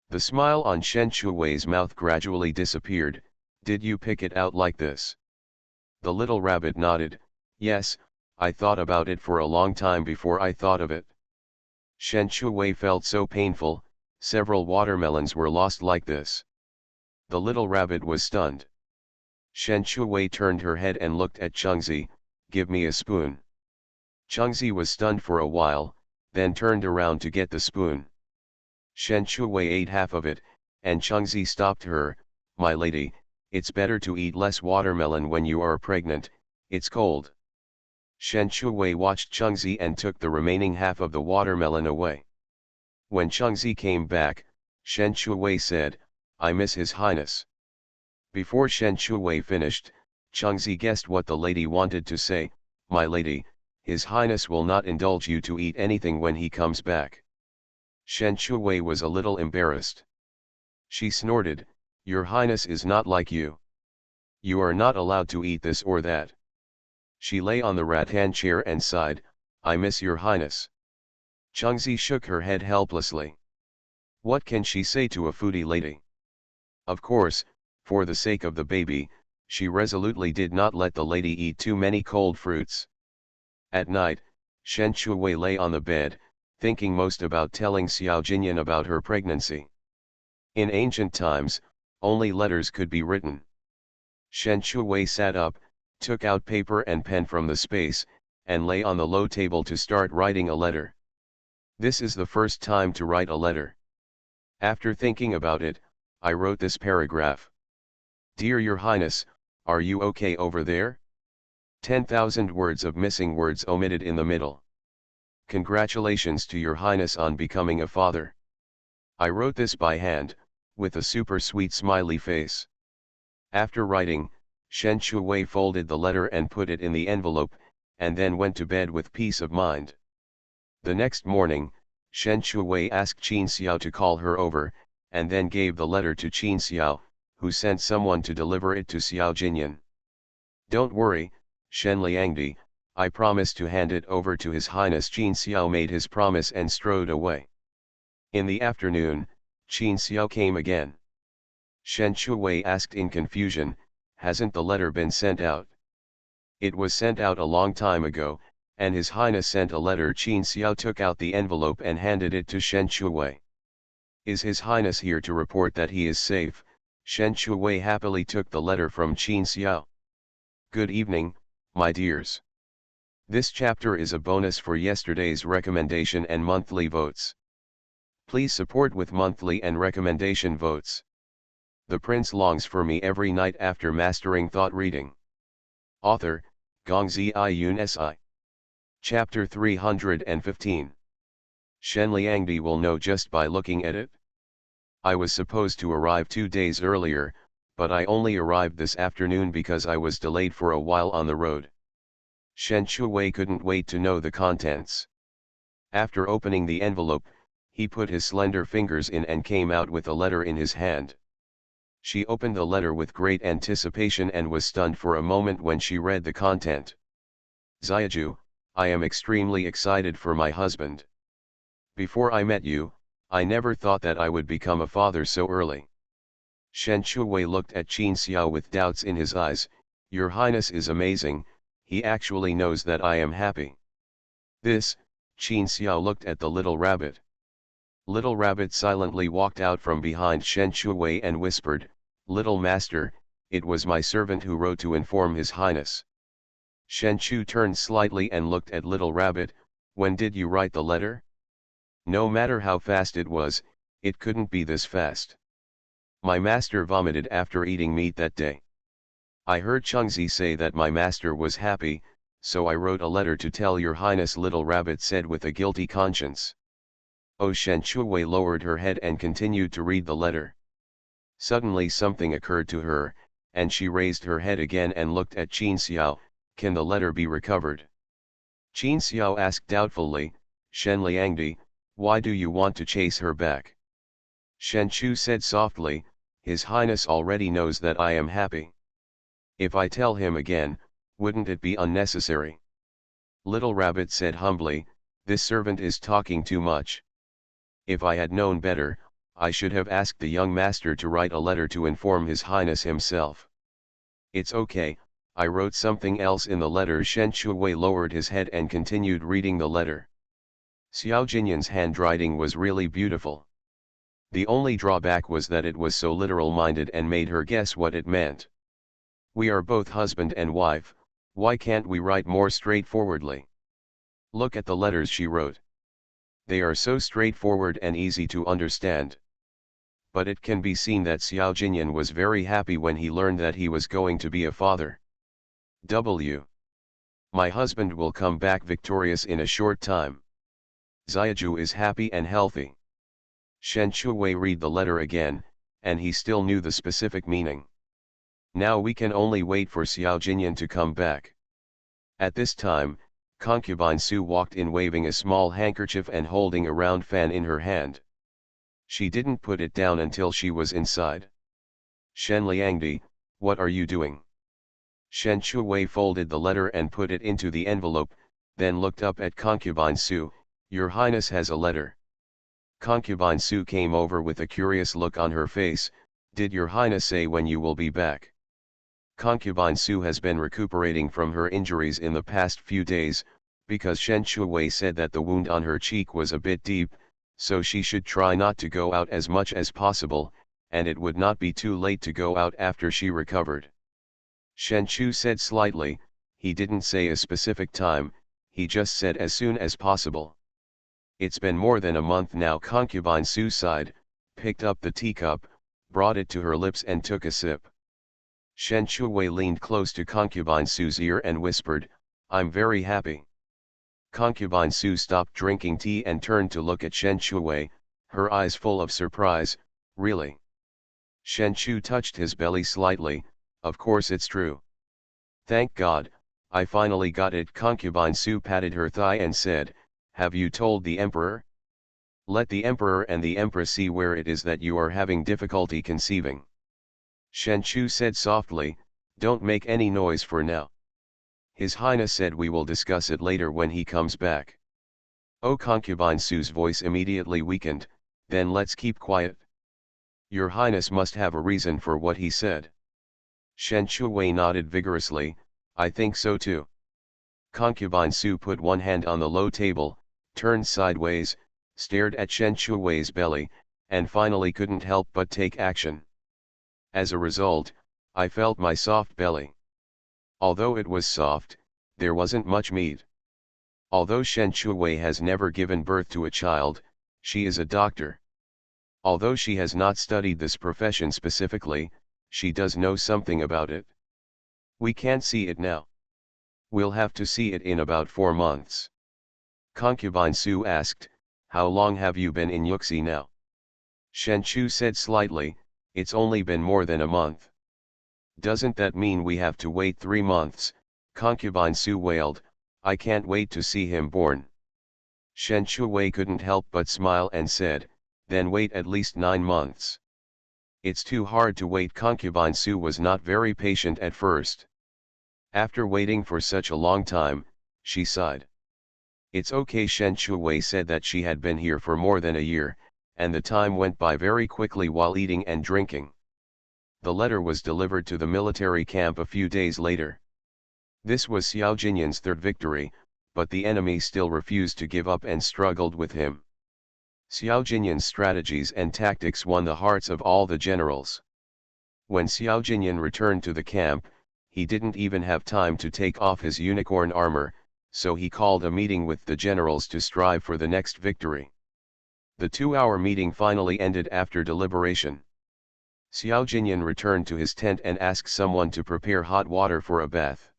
The smile on Shen Shuwei's mouth gradually disappeared. Did you pick it out like this? The little rabbit nodded, yes, I thought about it for a long time before I thought of it. Shen Shuwei felt so painful, several watermelons were lost like this. The little rabbit was stunned. Shen Shuwei turned her head and looked at Chengzi, give me a spoon. Chengzi was stunned for a while, then turned around to get the spoon. Shen Shuwei ate half of it, and Chengzi stopped her, my lady, it's better to eat less watermelon when you are pregnant, it's cold. Shen Shuwei watched Chengzi and took the remaining half of the watermelon away. When Chengzi came back, Shen Shuwei said, I miss His Highness. Before Shen Shuwei finished, Chengzi guessed what the lady wanted to say, my lady, His Highness will not indulge you to eat anything when he comes back. Shen Shuwei was a little embarrassed. She snorted, Your Highness is not like you. You are not allowed to eat this or that. She lay on the rattan chair and sighed, I miss Your Highness. Chengzi shook her head helplessly. What can she say to a foodie lady? Of course, for the sake of the baby, she resolutely did not let the lady eat too many cold fruits. At night, Shen Shuwei lay on the bed, thinking most about telling Xiao Jinyan about her pregnancy. In ancient times, only letters could be written. Shen Shuwei sat up, took out paper and pen from the space, and lay on the low table to start writing a letter. This is the first time to write a letter. After thinking about it, I wrote this paragraph. Dear Your Highness, are you okay over there? 10,000 words of missing words omitted in the middle. Congratulations to Your Highness on becoming a father. I wrote this by hand, with a super sweet smiley face. After writing, Shen Shuwei folded the letter and put it in the envelope, and then went to bed with peace of mind. The next morning, Shen Shuwei asked Qin Xiao to call her over, and then gave the letter to Qin Xiao, who sent someone to deliver it to Xiao Jinyan. Don't worry, Shen Liangdi, I promise to hand it over to His Highness. Qin Xiao made his promise and strode away. In the afternoon, Qin Xiao came again. Shen Shuwei asked in confusion, hasn't the letter been sent out? It was sent out a long time ago, and His Highness sent a letter. Qin Xiao took out the envelope and handed it to Shen Shuwei. Is His Highness here to report that he is safe? Shen Shuwei happily took the letter from Qin Xiao. Good evening, my dears. This chapter is a bonus for yesterday's recommendation and monthly votes. Please support with monthly and recommendation votes. The Prince longs for me every night after mastering thought reading. Author, Gongzi Yun Si. Chapter 315. Shen Liangdi will know just by looking at it. I was supposed to arrive 2 days earlier, but I only arrived this afternoon because I was delayed for a while on the road. Shen Shuwei couldn't wait to know the contents. After opening the envelope, he put his slender fingers in and came out with a letter in his hand. She opened the letter with great anticipation and was stunned for a moment when she read the content. Xiaju, I am extremely excited for my husband. Before I met you, I never thought that I would become a father so early. Shen Shuwei looked at Qin Xiao with doubts in his eyes. Your Highness is amazing, he actually knows that I am happy. This, Qin Xiao looked at the little rabbit. Little Rabbit silently walked out from behind Shen Shuwei and whispered, Little Master, it was my servant who wrote to inform His Highness. Shen Shu turned slightly and looked at Little Rabbit. When did you write the letter? No matter how fast it was, it couldn't be this fast. My master vomited after eating meat that day. I heard Chengzi say that my master was happy, so I wrote a letter to tell Your Highness, Little Rabbit said with a guilty conscience. Oh, Shen Shuwei lowered her head and continued to read the letter. Suddenly something occurred to her, and she raised her head again and looked at Qin Xiao. Can the letter be recovered? Qin Xiao asked doubtfully, Shen Liangdi, why do you want to chase her back? Shen Chu said softly, His Highness already knows that I am happy. If I tell him again, wouldn't it be unnecessary? Little Rabbit said humbly, this servant is talking too much. If I had known better, I should have asked the young master to write a letter to inform His Highness himself. It's okay, I wrote something else in the letter. Shen Shuwei lowered his head and continued reading the letter. Xiao Jinyan's handwriting was really beautiful. The only drawback was that it was so literal-minded and made her guess what it meant. We are both husband and wife, why can't we write more straightforwardly? Look at the letters she wrote. They are so straightforward and easy to understand. But it can be seen that Xiao Jinyan was very happy when he learned that he was going to be a father. My husband will come back victorious in a short time. Xiaju is happy and healthy. Shen Shuwei read the letter again, and he still knew the specific meaning. Now we can only wait for Xiao Jinyan to come back. At this time, concubine Su walked in waving a small handkerchief and holding a round fan in her hand. She didn't put it down until she was inside. Shen Liangdi, what are you doing? Shen Shuwei folded the letter and put it into the envelope, then looked up at concubine Su. Your Highness has a letter. Concubine Su came over with a curious look on her face. Did Your Highness say when you will be back? Concubine Su has been recuperating from her injuries in the past few days, because Shen Shuwei said that the wound on her cheek was a bit deep, so she should try not to go out as much as possible, and it would not be too late to go out after she recovered. Shen Chu said slightly. He didn't say a specific time, he just said as soon as possible. It's been more than a month now. Concubine Su sighed, picked up the teacup, brought it to her lips and took a sip. Shen Chuwei leaned close to Concubine Su's ear and whispered, "I'm very happy." Concubine Su stopped drinking tea and turned to look at Shen Chuwei, her eyes full of surprise. "Really?" Shen Chu touched his belly slightly. "Of course it's true." "Thank God, I finally got it." Concubine Su patted her thigh and said, "Have you told the Emperor? Let the Emperor and the Empress see where it is that you are having difficulty conceiving." Shen Chu said softly, "Don't make any noise for now. His Highness said we will discuss it later when he comes back." "Oh." Concubine Su's voice immediately weakened, "Then let's keep quiet. Your Highness must have a reason for what he said." Shen Chuwei nodded vigorously, "I think so too." Concubine Su put one hand on the low table, turned sideways, stared at Shen Chuwei's belly, and finally couldn't help but take action. "As a result, I felt my soft belly. Although it was soft, there wasn't much meat. Although Shen Chuwei has never given birth to a child, she is a doctor. Although she has not studied this profession specifically, she does know something about it. We can't see it now. We'll have to see it in about 4 months." Concubine Su asked, "How long have you been in Yuxi now?" Shen Chu said slightly, "It's only been more than a month." "Doesn't that mean we have to wait 3 months? Concubine Su wailed, "I can't wait to see him born." Shen Chuwei couldn't help but smile and said, "Then wait at least 9 months. It's too hard to wait." Concubine Su was not very patient at first. After waiting for such a long time, she sighed. "It's okay." Shen Chuwei said that she had been here for more than a year, and the time went by very quickly while eating and drinking. The letter was delivered to the military camp a few days later. This was Xiao Jinyan's third victory, but the enemy still refused to give up and struggled with him. Xiao Jinyan's strategies and tactics won the hearts of all the generals. When Xiao Jinyan returned to the camp, he didn't even have time to take off his unicorn armor, so he called a meeting with the generals to strive for the next victory. The 2-hour meeting finally ended after deliberation. Xiao Jinyan returned to his tent and asked someone to prepare hot water for a bath.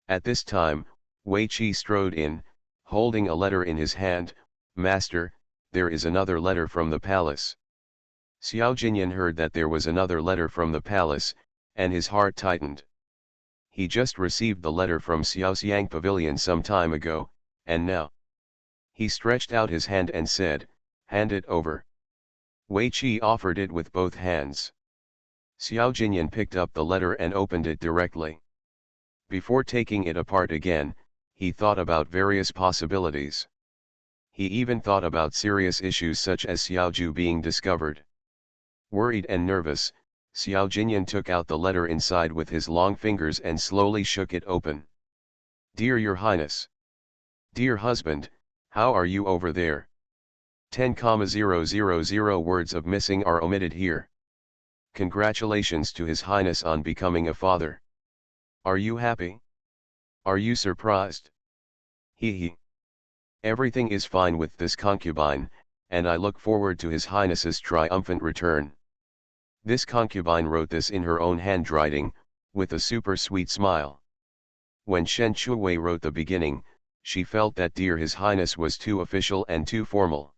At this time, Wei Qi strode in, holding a letter in his hand. "Master, there is another letter from the palace." Xiao Jinyan heard that there was another letter from the palace, and his heart tightened. He just received the letter from Xiaoxiang Pavilion some time ago, and now. He stretched out his hand and said, "Hand it over." Wei Qi offered it with both hands. Xiao Jinyan picked up the letter and opened it directly. Before taking it apart again, he thought about various possibilities. He even thought about serious issues such as Xiaoju being discovered. Worried and nervous, Xiao Jinyan took out the letter inside with his long fingers and slowly shook it open. "Dear Your Highness. Dear husband, how are you over there? 10,000 words of missing are omitted here. Congratulations to His Highness on becoming a father. Are you happy? Are you surprised? He. Everything is fine with this concubine, and I look forward to His Highness's triumphant return." This concubine wrote this in her own handwriting, with a super sweet smile. When Shen Chuwei wrote the beginning, she felt that "Dear His Highness" was too official and too formal.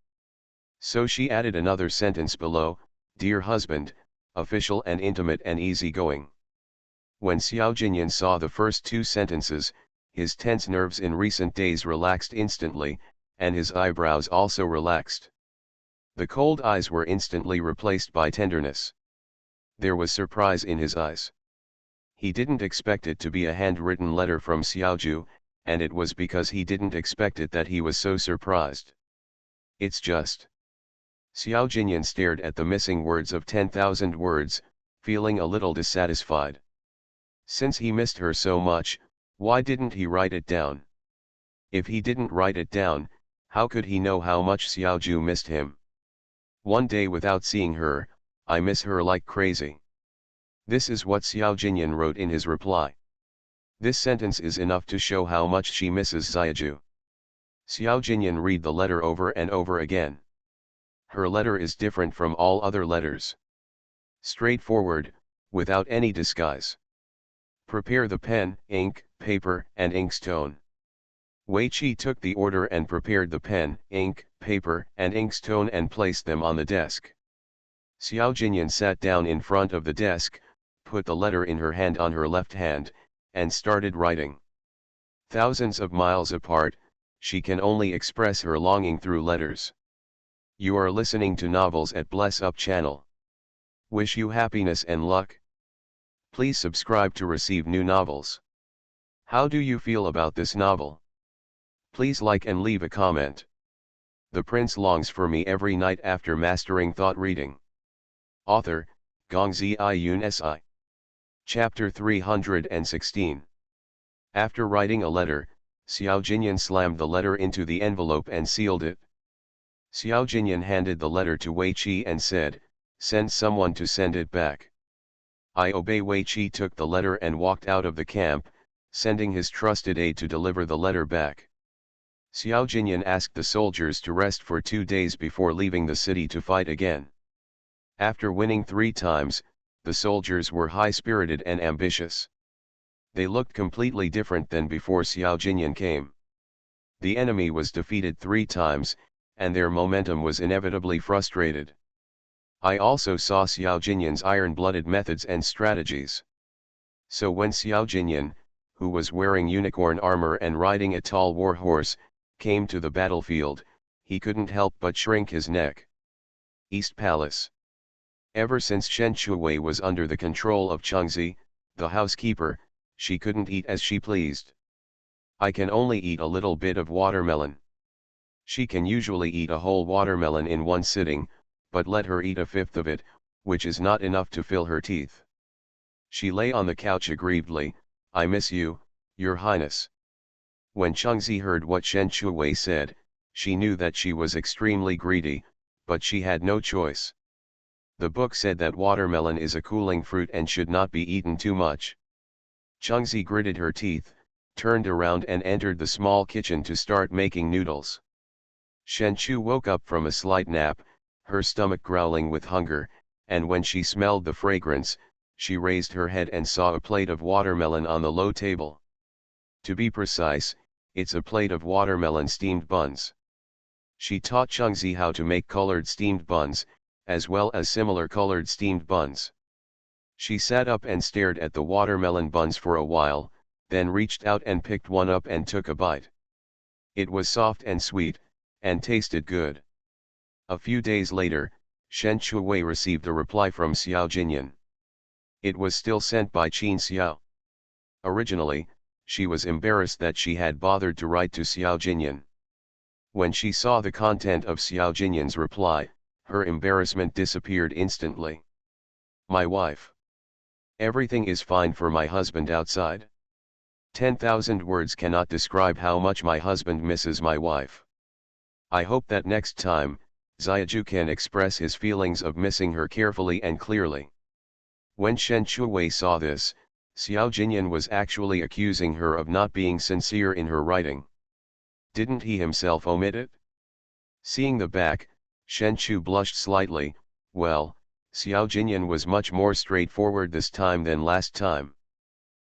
So she added another sentence below, "Dear husband, official and intimate and easygoing." When Xiao Jinyan saw the first 2 sentences, his tense nerves in recent days relaxed instantly, and his eyebrows also relaxed. The cold eyes were instantly replaced by tenderness. There was surprise in his eyes. He didn't expect it to be a handwritten letter from Xiaoju, and it was because he didn't expect it that he was so surprised. "It's just..." Xiao Jinyan stared at the missing words of 10,000 words, feeling a little dissatisfied. Since he missed her so much, why didn't he write it down? If he didn't write it down, how could he know how much Xiaoju missed him? "One day without seeing her, I miss her like crazy. This is what Xiao Jinyan wrote in his reply. This sentence is enough to show how much she misses Xiaju. Xiao Jinyan read the letter over and over again. Her letter is different from all other letters. Straightforward, without any disguise. Prepare the pen, ink, paper, and inkstone. Wei Qi took the order and prepared the pen, ink, paper, and inkstone and placed them on the desk. Xiao Jinyan sat down in front of the desk, put the letter in her hand on her left hand, and started writing. Thousands of miles apart, she can only express her longing through letters. You are listening to Novels at Bless Up channel. Wish you happiness and luck. Please subscribe to receive new novels. How do you feel about this novel? Please like and leave a comment. The prince longs for me every night after mastering thought reading. Author, Gongzi Yun Si. Chapter 316. After writing a letter, Xiao Jinyan slammed the letter into the envelope and sealed it. Xiao Jinyan handed the letter to Wei Qi and said, "Send someone to send it back." I obey. Wei Qi took the letter and walked out of the camp, sending his trusted aide to deliver the letter back. Xiao Jinyan asked the soldiers to rest for 2 days before leaving the city to fight again. After winning 3 times, the soldiers were high-spirited and ambitious. They looked completely different than before Xiao Jinyan came. The enemy was defeated 3 times, and their momentum was inevitably frustrated. I also saw Xiao Jinyan's iron-blooded methods and strategies. So when Xiao Jinyan, who was wearing unicorn armor and riding a tall war horse, came to the battlefield, he couldn't help but shrink his neck. East Palace. Ever since Shen Shuwei was under the control of Chengzi, the housekeeper, she couldn't eat as she pleased. I can only eat a little bit of watermelon. She can usually eat a whole watermelon in one sitting, but let her eat a fifth of it, which is not enough to fill her teeth. She lay on the couch aggrievedly. "I miss you, Your Highness." When Chengzi heard what Shen Shuwei said, she knew that she was extremely greedy, but she had no choice. The book said that watermelon is a cooling fruit and should not be eaten too much. Chengzi gritted her teeth, turned around and entered the small kitchen to start making noodles. Shen Chu woke up from a slight nap, her stomach growling with hunger, and when she smelled the fragrance, she raised her head and saw a plate of watermelon on the low table. To be precise, it's a plate of watermelon steamed buns. She taught Chengzi how to make colored steamed buns, as well as similar colored steamed buns. She sat up and stared at the watermelon buns for a while, then reached out and picked one up and took a bite. It was soft and sweet, and tasted good. A few days later, Shen Shuwei received a reply from Xiao Jinyan. It was still sent by Qin Xiao. Originally, she was embarrassed that she had bothered to write to Xiao Jinyan. When she saw the content of Xiao Jinyan's reply, her embarrassment disappeared instantly. "My wife. Everything is fine for my husband outside. 10,000 words cannot describe how much my husband misses my wife. I hope that next time, Xiaju can express his feelings of missing her carefully and clearly." When Shen Shuwei saw this, Xiao Jinyan was actually accusing her of not being sincere in her writing. Didn't he himself omit it? Seeing the back, Shen Chu blushed slightly. Well, Xiao Jinyan was much more straightforward this time than last time.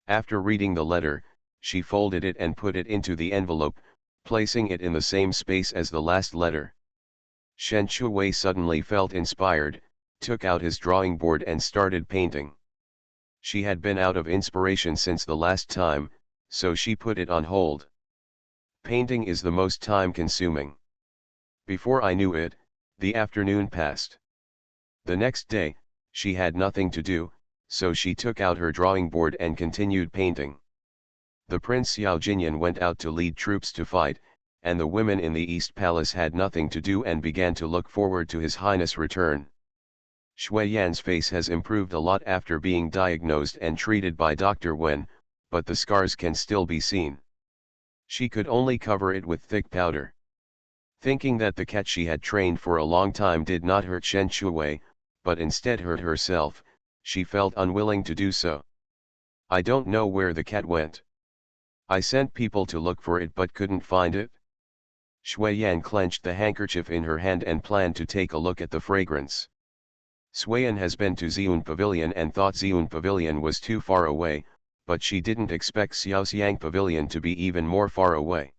After reading the letter, she folded it and put it into the envelope, placing it in the same space as the last letter. Shen Shuwei suddenly felt inspired, took out his drawing board and started painting. She had been out of inspiration since the last time, so she put it on hold. Painting is the most time-consuming. Before I knew it, the afternoon passed. The next day, she had nothing to do, so she took out her drawing board and continued painting. The Prince Xiao Jinyan went out to lead troops to fight, and the women in the East Palace had nothing to do and began to look forward to His Highness' return. Shui Yan's face has improved a lot after being diagnosed and treated by Dr. Wen, but the scars can still be seen. She could only cover it with thick powder. Thinking that the cat she had trained for a long time did not hurt Shen Shuwei, but instead hurt herself, She felt unwilling to do so. I don't know where the cat went. I sent people to look for it but couldn't find it. Shui Yan clenched the handkerchief in her hand and planned to take a look at the fragrance. Suiyan has been to Xiun Pavilion and thought Xiun Pavilion was too far away, but she didn't expect Xiaoxiang Pavilion to be even more far away.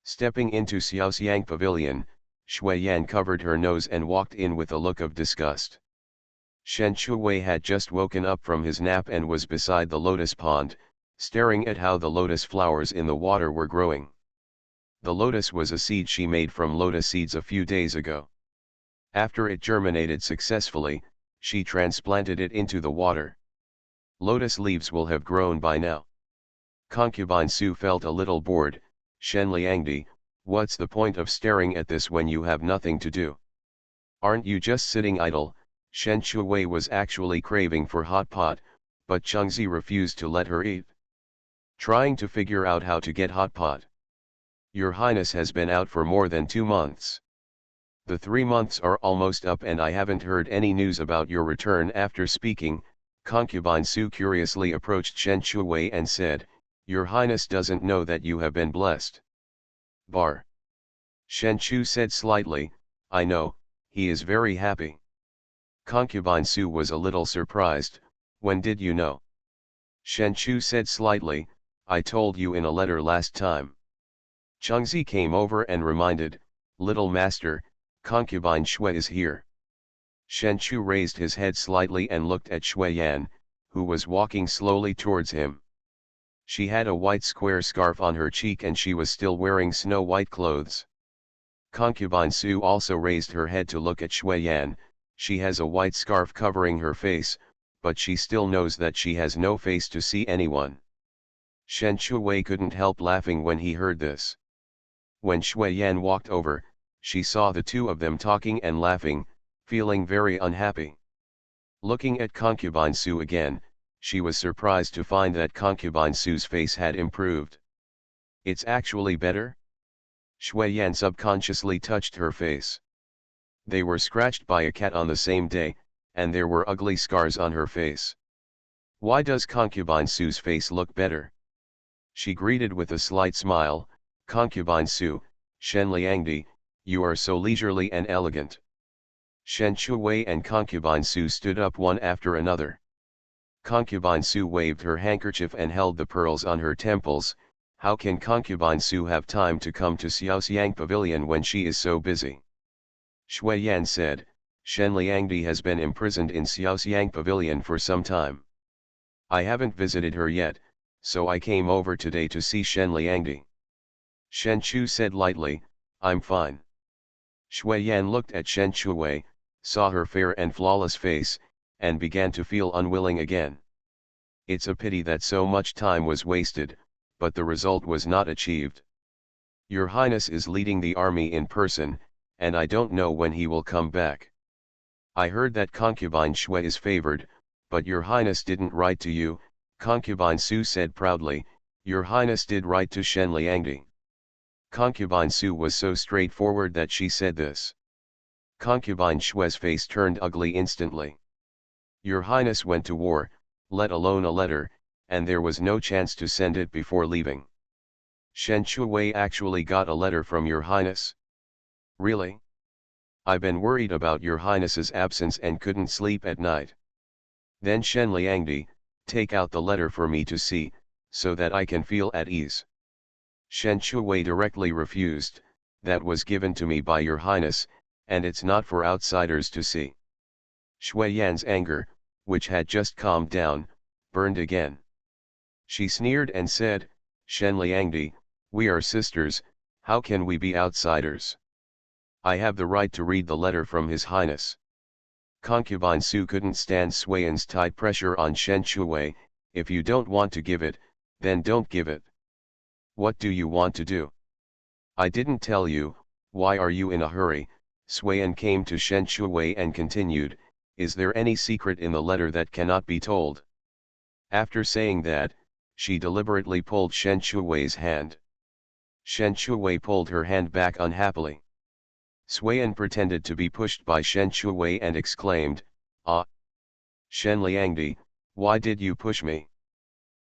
Stepping into Xiaoxiang Pavilion, Shui Yan covered her nose and walked in with a look of disgust. Shen Shuwei had just woken up from his nap and was beside the lotus pond, staring at how the lotus flowers in the water were growing. The lotus was a seed she made from lotus seeds a few days ago. After it germinated successfully, she transplanted it into the water. Lotus leaves will have grown by now. Concubine Su felt a little bored. Shen Liangdi, what's the point of staring at this when you have nothing to do? Aren't you just sitting idle? Shen Shuwei was actually craving for hot pot, but Chengzi refused to let her eat. Trying to figure out how to get hot pot. Your Highness has been out for more than 2 months. The 3 months are almost up and I haven't heard any news about your return. After speaking, Concubine Su curiously approached Shen Shuwei and said, Your Highness doesn't know that you have been blessed. Bar. Shen Chu said slightly, I know, he is very happy. Concubine Su was a little surprised, when did you know? Shen Chu said slightly, I told you in a letter last time. Chengzi came over and reminded, Little Master, Concubine Shui is here. Shen Chu raised his head slightly and looked at Shui Yan, who was walking slowly towards him. She had a white square scarf on her cheek and she was still wearing snow-white clothes. Concubine Su also raised her head to look at Shui Yan. She has a white scarf covering her face, but she still knows that she has no face to see anyone. Shen Shuwei couldn't help laughing when he heard this. When Shui Yan walked over, she saw the two of them talking and laughing, feeling very unhappy. Looking at Concubine Su again, she was surprised to find that Concubine Su's face had improved. It's actually better? Shui Yan subconsciously touched her face. They were scratched by a cat on the same day, and there were ugly scars on her face. Why does Concubine Su's face look better? She greeted with a slight smile, Concubine Su, Shen Liangdi, you are so leisurely and elegant. Shen Shuwei and Concubine Su stood up one after another. Concubine Su waved her handkerchief and held the pearls on her temples. How can Concubine Su have time to come to Xiaoxiang Pavilion when she is so busy? Shui Yan said, Shen Liangdi has been imprisoned in Xiaoxiang Pavilion for some time. I haven't visited her yet, so I came over today to see Shen Liangdi. Shen Chu said lightly, I'm fine. Shui Yan looked at Shen Shuwei, saw her fair and flawless face, and began to feel unwilling again. It's a pity that so much time was wasted, but the result was not achieved. Your Highness is leading the army in person, and I don't know when he will come back. I heard that Concubine Shui is favored, but Your Highness didn't write to you, Concubine Su said proudly, Your Highness did write to Shen Liangdi. Concubine Su was so straightforward that she said this. Concubine Shui's face turned ugly instantly. Your Highness went to war, let alone a letter, and there was no chance to send it before leaving. Shen Shuwei actually got a letter from Your Highness. Really? I've been worried about Your Highness's absence and couldn't sleep at night. Then Shen Liangdi, take out the letter for me to see, so that I can feel at ease. Shen Shuwei directly refused, that was given to me by Your Highness, and it's not for outsiders to see. Shui Yan's anger, which had just calmed down, burned again. She sneered and said, Shen Liangdi, we are sisters, how can we be outsiders? I have the right to read the letter from His Highness. Concubine Su couldn't stand Sui Yan's tight pressure on Shen Shuwei. If you don't want to give it, then don't give it. What do you want to do? I didn't tell you, why are you in a hurry? Sui Yan came to Shen Shuwei and continued, is there any secret in the letter that cannot be told? After saying that, she deliberately pulled Shen Shuwei's hand. Shen Shuwei pulled her hand back unhappily. Sui Yan pretended to be pushed by Shen Shuwei and exclaimed, ah! Shen Liangdi, why did you push me?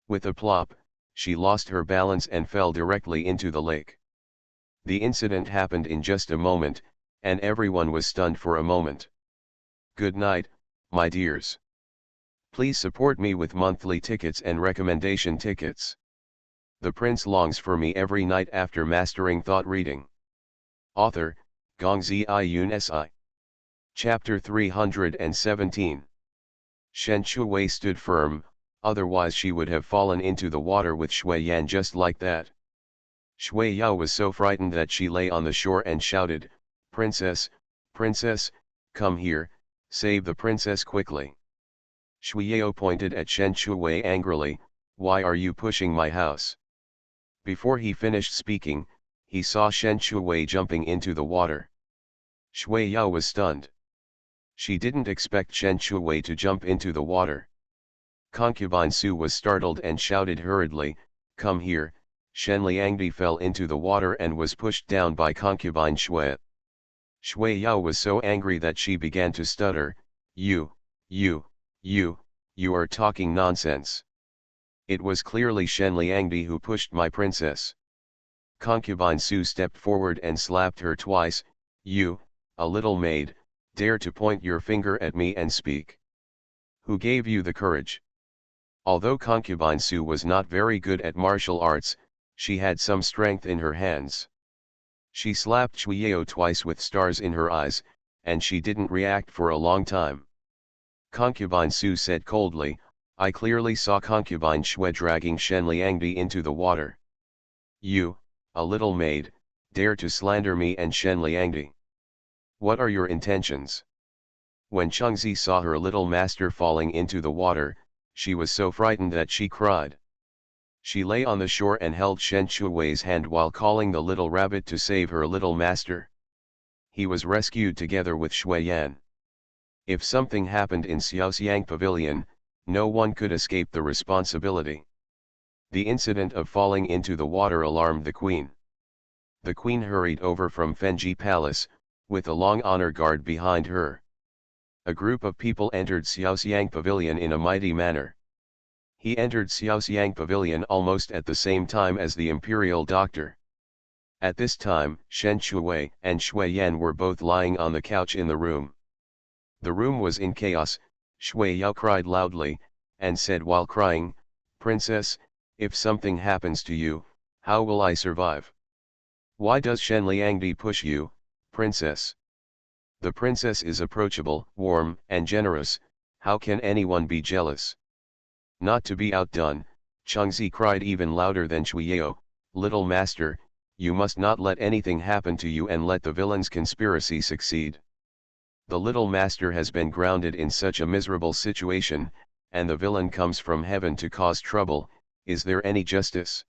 With a plop, she lost her balance and fell directly into the lake. The incident happened in just a moment, and everyone was stunned for a moment. Good night, my dears. Please support me with monthly tickets and recommendation tickets. The prince longs for me every night after mastering thought reading. Author, Gongzi Iyun Si. Chapter 317. Shen Shuwei stood firm, otherwise she would have fallen into the water with Shui Yan just like that. Shui Yao was so frightened that she lay on the shore and shouted, "Princess, princess, come here, save the princess quickly." Shui Yao pointed at Shen Shuwei angrily, "Why are you pushing my house?" Before he finished speaking, he saw Shen Shuwei jumping into the water. Shui Yao was stunned. She didn't expect Shen Shuwei to jump into the water. Concubine Su was startled and shouted hurriedly, "Come here." Shen Liangdi fell into the water and was pushed down by concubine Shui. Shui Yao was so angry that she began to stutter, You are talking nonsense. It was clearly Shen Liangdi who pushed my princess." Concubine Su stepped forward and slapped her twice. "You, a little maid, dare to point your finger at me and speak? Who gave you the courage?" Although Concubine Su was not very good at martial arts, she had some strength in her hands. She slapped Shui Yao twice with stars in her eyes, and she didn't react for a long time. Concubine Su said coldly, "I clearly saw Concubine Shui dragging Shen Liangdi into the water. You, a little maid, dare to slander me and Shen Liangdi. What are your intentions?" When Chengzi saw her little master falling into the water, she was so frightened that she cried. She lay on the shore and held Shen Shuwei's hand while calling the little rabbit to save her little master. He was rescued together with Shui Yan. If something happened in Xiaoxiang Pavilion, no one could escape the responsibility. The incident of falling into the water alarmed the queen. The queen hurried over from Fenji Palace, with a long honor guard behind her. A group of people entered Xiaoxiang Pavilion in a mighty manner. He entered Xiaoxiang Pavilion almost at the same time as the imperial doctor. At this time, Shen Shuwei and Shui Yan were both lying on the couch in the room. The room was in chaos. Shui Yao cried loudly, and said while crying, "Princess, if something happens to you, how will I survive? Why does Shen Liangdi push you, princess? The princess is approachable, warm, and generous, how can anyone be jealous?" Not to be outdone, Chengzi cried even louder than Shui Yao, "Little master, you must not let anything happen to you and let the villain's conspiracy succeed. The little master has been grounded in such a miserable situation, and the villain comes from heaven to cause trouble, is there any justice?"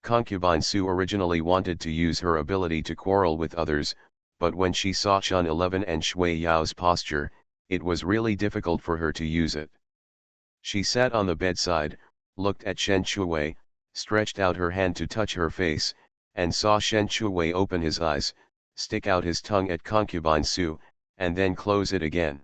Concubine Su originally wanted to use her ability to quarrel with others, but when she saw Chun 11 and Shui Yao's posture, it was really difficult for her to use it. She sat on the bedside, looked at Shen Shuwei, stretched out her hand to touch her face, and saw Shen Shuwei open his eyes, stick out his tongue at Concubine Su, and then close it again.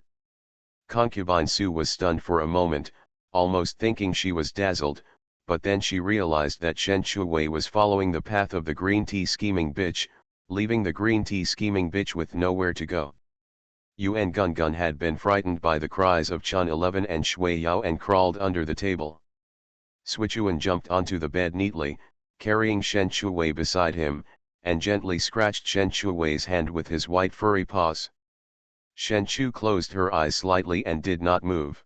Concubine Su was stunned for a moment, almost thinking she was dazzled, but then she realized that Shen Shuwei was following the path of the green tea scheming bitch, leaving the green tea scheming bitch with nowhere to go. Yuan Gungun had been frightened by the cries of Chun 11 and Shui Yao and crawled under the table. Sichuan jumped onto the bed neatly, carrying Shen Shuwei beside him, and gently scratched Shen Shuwei's hand with his white furry paws. Shen Chu closed her eyes slightly and did not move.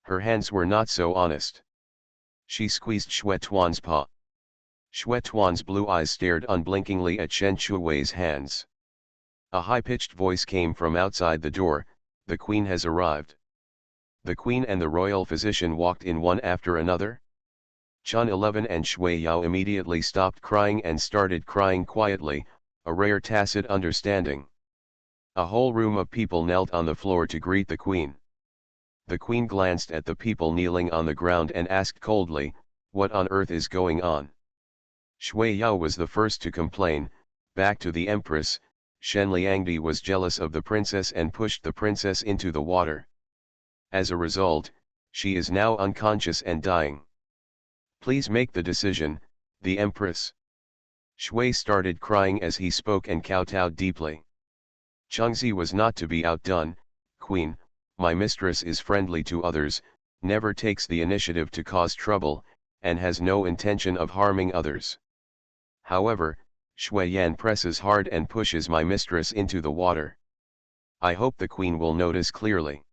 Her hands were not so honest. She squeezed Shui Tuan's paw. Shui Tuan's blue eyes stared unblinkingly at Shen Shuwei's hands. A high-pitched voice came from outside the door, "The queen has arrived." The queen and the royal physician walked in one after another. Chun 11 and Shui Yao immediately stopped crying and started crying quietly, a rare tacit understanding. A whole room of people knelt on the floor to greet the queen. The queen glanced at the people kneeling on the ground and asked coldly, "What on earth is going on?" Shui Yao was the first to complain, "Back to the empress, Shen Liangdi was jealous of the princess and pushed the princess into the water." As a result, she is now unconscious and dying. Please make the decision, the Empress. Shui started crying as he spoke and kowtowed deeply. Chengzi was not to be outdone. Queen, my mistress is friendly to others, never takes the initiative to cause trouble, and has no intention of harming others. However, Shui Yan presses hard and pushes my mistress into the water. I hope the queen will notice clearly.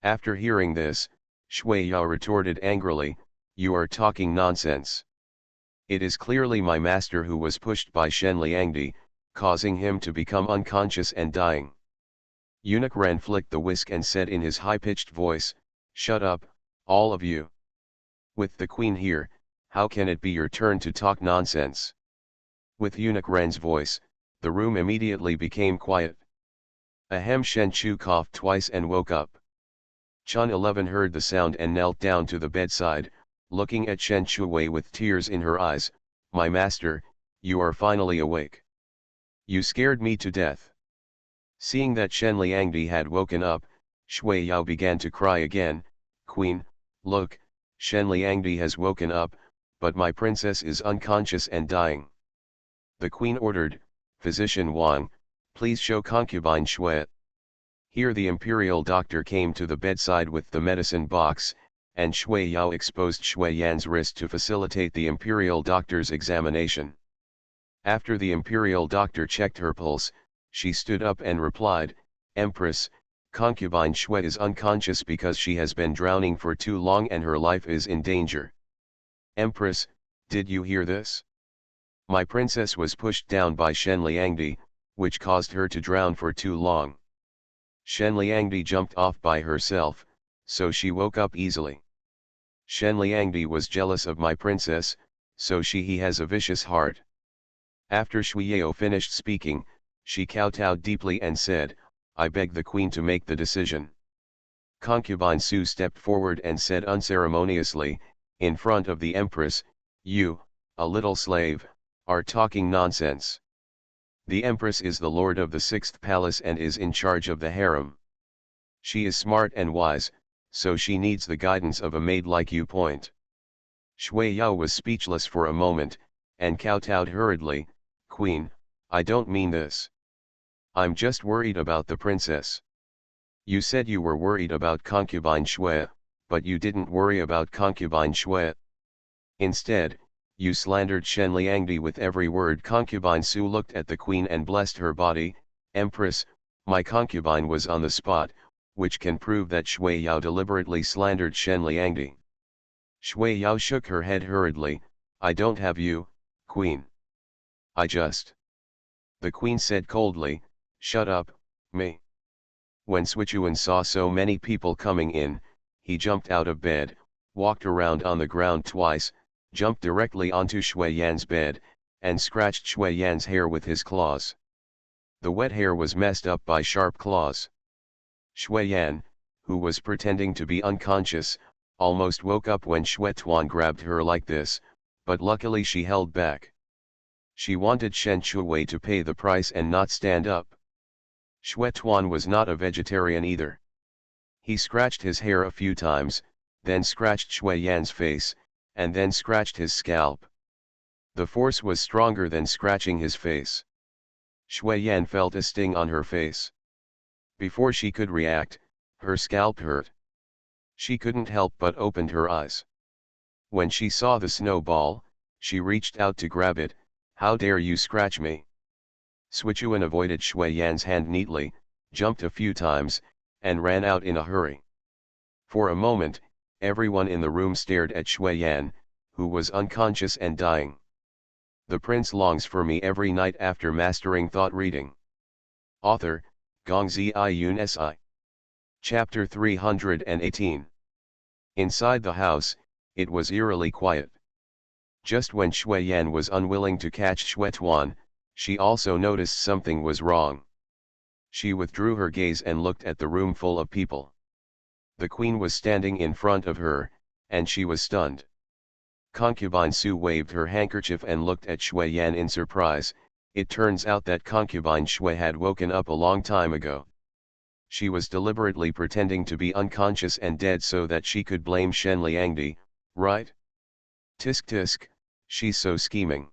After hearing this, Shui Yao retorted angrily, you are talking nonsense. It is clearly my master who was pushed by Shen Liangdi, causing him to become unconscious and dying. Eunuch Ren flicked the whisk and said in his high-pitched voice, shut up, all of you. With the queen here, how can it be your turn to talk nonsense? With Eunuch Ren's voice, the room immediately became quiet. Ahem. Shen Chu coughed twice and woke up. Chun 11 heard the sound and knelt down to the bedside, looking at Shen Chuwei with tears in her eyes. My master, you are finally awake. You scared me to death. Seeing that Shen Liangdi had woken up, Shui Yao began to cry again. Queen, look, Shen Liangdi has woken up, but my princess is unconscious and dying. The queen ordered, Physician Wang, please show concubine Shui. Here the imperial doctor came to the bedside with the medicine box, and Shui Yao exposed Shui Yan's wrist to facilitate the imperial doctor's examination. After the imperial doctor checked her pulse, she stood up and replied, Empress, concubine Shui is unconscious because she has been drowning for too long and her life is in danger. Empress, did you hear this? My princess was pushed down by Shen Liangdi, which caused her to drown for too long. Shen Liangdi jumped off by herself, so she woke up easily. Shen Liangdi was jealous of my princess, so he has a vicious heart. After Shui Yao finished speaking, she kowtowed deeply and said, I beg the queen to make the decision. Concubine Su stepped forward and said unceremoniously, in front of the empress, you, a little slave, are talking nonsense. The empress is the lord of the 6th palace and is in charge of the harem. She is smart and wise, so she needs the guidance of a maid like you. Shui Yao was speechless for a moment, and kowtowed hurriedly, Queen, I don't mean this. I'm just worried about the princess. You said you were worried about concubine Shui, but you didn't worry about concubine Shui. Instead, you slandered Shen Liangdi with every word. Concubine Su looked at the queen and blessed her body. Empress, my concubine was on the spot, which can prove that Shui Yao deliberately slandered Shen Liangdi. Shui Yao shook her head hurriedly, I don't have you, queen. I just. The queen said coldly, shut up, me. When Sichuan saw so many people coming in, he jumped out of bed, walked around on the ground twice, jumped directly onto Shui Yan's bed, and scratched Shui Yan's hair with his claws. The wet hair was messed up by sharp claws. Shui Yan, who was pretending to be unconscious, almost woke up when Shui Tuan grabbed her like this, but luckily she held back. She wanted Shen Chuwei to pay the price and not stand up. Shui Tuan was not a vegetarian either. He scratched his hair a few times, then scratched Shui Yan's face, and then scratched his scalp. The force was stronger than scratching his face. Shui Yan felt a sting on her face. Before she could react, her scalp hurt. She couldn't help but opened her eyes. When she saw the snowball, she reached out to grab it. How dare you scratch me? Sichuan avoided Shui Yan's hand neatly, jumped a few times, and ran out in a hurry. For a moment, everyone in the room stared at Shui Yan, who was unconscious and dying. The prince longs for me every night after mastering thought reading. Author, Gongzi Yun Si. Chapter 318. Inside the house, it was eerily quiet. Just when Shui Yan was unwilling to catch Shui Tuan, she also noticed something was wrong. She withdrew her gaze and looked at the room full of people. The queen was standing in front of her, and she was stunned. Concubine Su waved her handkerchief and looked at Shui Yan in surprise. It turns out that concubine Shui had woken up a long time ago. She was deliberately pretending to be unconscious and dead so that she could blame Shen Liangdi, right? Tisk tisk, she's so scheming.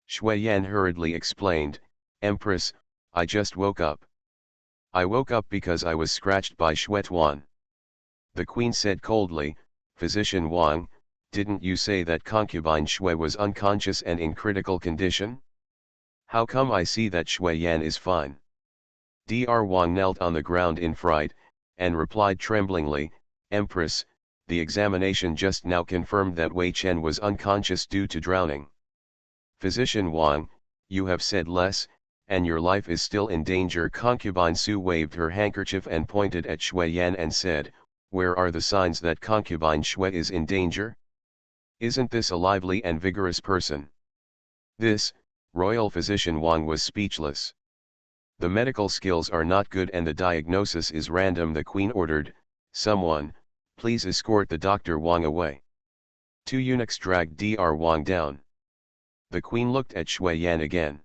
Shui Yan hurriedly explained, Empress, I just woke up. I woke up because I was scratched by Shui Tuan. The queen said coldly, Physician Wang, didn't you say that concubine Shui was unconscious and in critical condition? How come I see that Shui Yan is fine? Dr. Wang knelt on the ground in fright, and replied tremblingly, Empress, the examination just now confirmed that Wei Chen was unconscious due to drowning. Physician Wang, you have said less, and your life is still in danger. Concubine Su waved her handkerchief and pointed at Shui Yan and said, where are the signs that concubine Shui is in danger? Isn't this a lively and vigorous person? This, royal physician Wang was speechless. The medical skills are not good and the diagnosis is random. The queen ordered, someone, please escort the Dr. Wang away. 2 eunuchs dragged Dr. Wang down. The queen looked at Shui Yan again.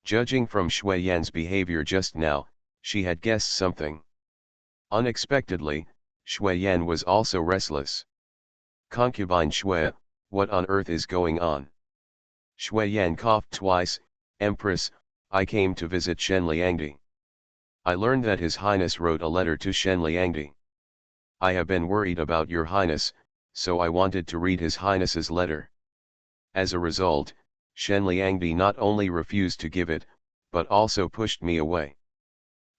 Judging from Shui Yan's behavior just now, she had guessed something. Unexpectedly, Shui Yan was also restless. Concubine Shui, what on earth is going on? Shui Yan coughed twice, Empress, I came to visit Shen Liangdi. I learned that His Highness wrote a letter to Shen Liangdi. I have been worried about your Highness, so I wanted to read His Highness's letter. As a result, Shen Liangdi not only refused to give it, but also pushed me away,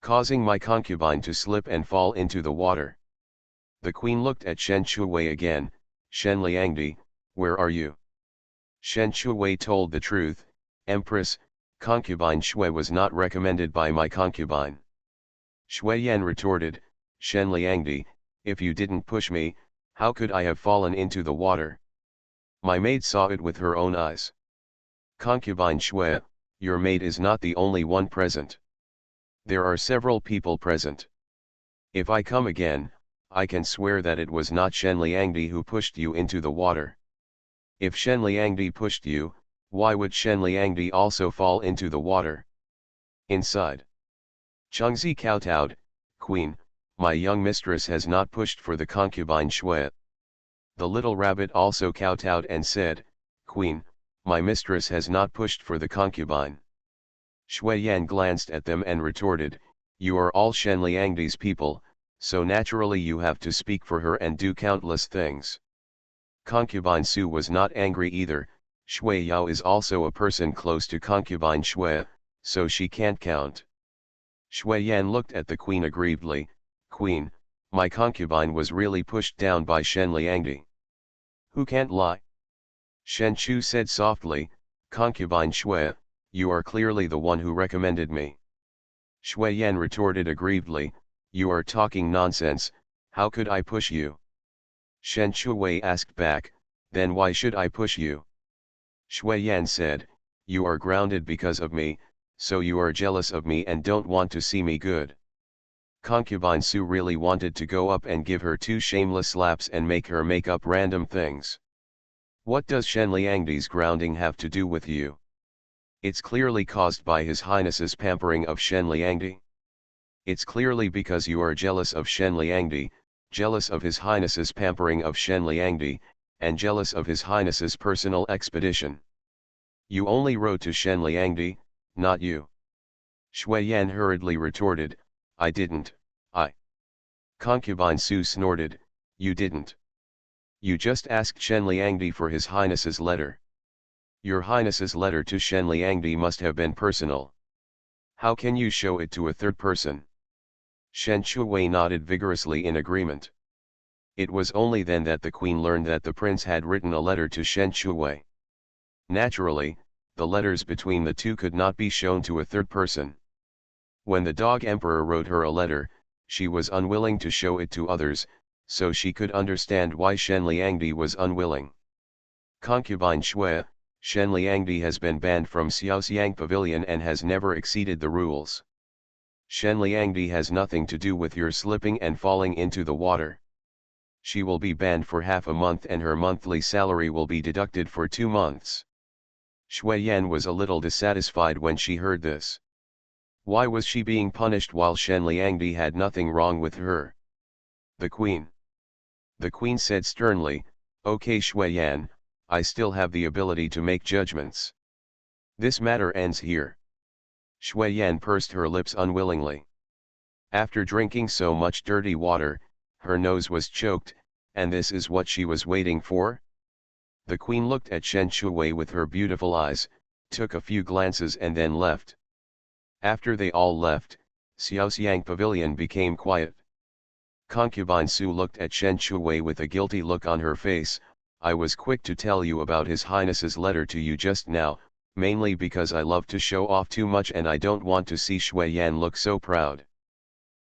causing my concubine to slip and fall into the water. The queen looked at Shen Chuwei again, Shen Liangdi, where are you? Shen Chuwei told the truth, Empress, concubine Shui was not recommended by my concubine. Shui Yan retorted, Shen Liangdi, if you didn't push me, how could I have fallen into the water? My maid saw it with her own eyes. Concubine Shui, your maid is not the only one present. There are several people present. If I come again, I can swear that it was not Shen Liangdi who pushed you into the water. If Shen Liangdi pushed you, why would Shen Liangdi also fall into the water? Inside. Chengzi kowtowed, Queen, my young mistress has not pushed for the concubine Shui. The little rabbit also kowtowed and said, Queen, my mistress has not pushed for the concubine. Shui Yan glanced at them and retorted, you are all Shen Liangdi's people, so naturally you have to speak for her and do countless things. Concubine Su was not angry either, Shui Yao is also a person close to concubine Shui, so she can't count. Shui Yan looked at the queen aggrievedly, Queen, my concubine was really pushed down by Shen Liangdi. Who can't lie? Shen Chu said softly, concubine Shui, you are clearly the one who recommended me. Shui Yan retorted aggrievedly, you are talking nonsense, how could I push you? Shen Chuwei asked back, then why should I push you? Shui Yan said, you are grounded because of me, so you are jealous of me and don't want to see me good. Concubine Su really wanted to go up and give her 2 shameless slaps and make her make up random things. What does Shen Liangdi's grounding have to do with you? It's clearly caused by His Highness's pampering of Shen Liangdi. It's clearly because you are jealous of Shen Liangdi, jealous of His Highness's pampering of Shen Liangdi, and jealous of His Highness's personal expedition. You only wrote to Shen Liangdi, not you. Shui Yan hurriedly retorted, I didn't, I. Concubine Su snorted, you didn't. You just asked Shen Liangdi for His Highness's letter. Your Highness's letter to Shen Liangdi must have been personal. How can you show it to a third person? Shen Chuwei nodded vigorously in agreement. It was only then that the queen learned that the prince had written a letter to Shen Chuwei. Naturally, the letters between the two could not be shown to a third person. When the dog emperor wrote her a letter, she was unwilling to show it to others, so she could understand why Shen Liangdi was unwilling. Concubine Shui, Shen Liangdi has been banned from Xiaoxiang Pavilion and has never exceeded the rules. Shen Liangdi has nothing to do with your slipping and falling into the water. She will be banned for half a month and her monthly salary will be deducted for 2 months. Shui Yan was a little dissatisfied when she heard this. Why was she being punished while Shen Liangdi had nothing wrong with her? The Queen. The Queen said sternly, "Okay Shui Yan, I still have the ability to make judgments. This matter ends here." Shui Yan pursed her lips unwillingly. After drinking so much dirty water, her nose was choked, and this is what she was waiting for? The Queen looked at Shen Shui with her beautiful eyes, took a few glances and then left. After they all left, Xiaoxiang Pavilion became quiet. Concubine Su looked at Shen Shui with a guilty look on her face. "I was quick to tell you about His Highness's letter to you just now, mainly because I love to show off too much and I don't want to see Shui Yan look so proud."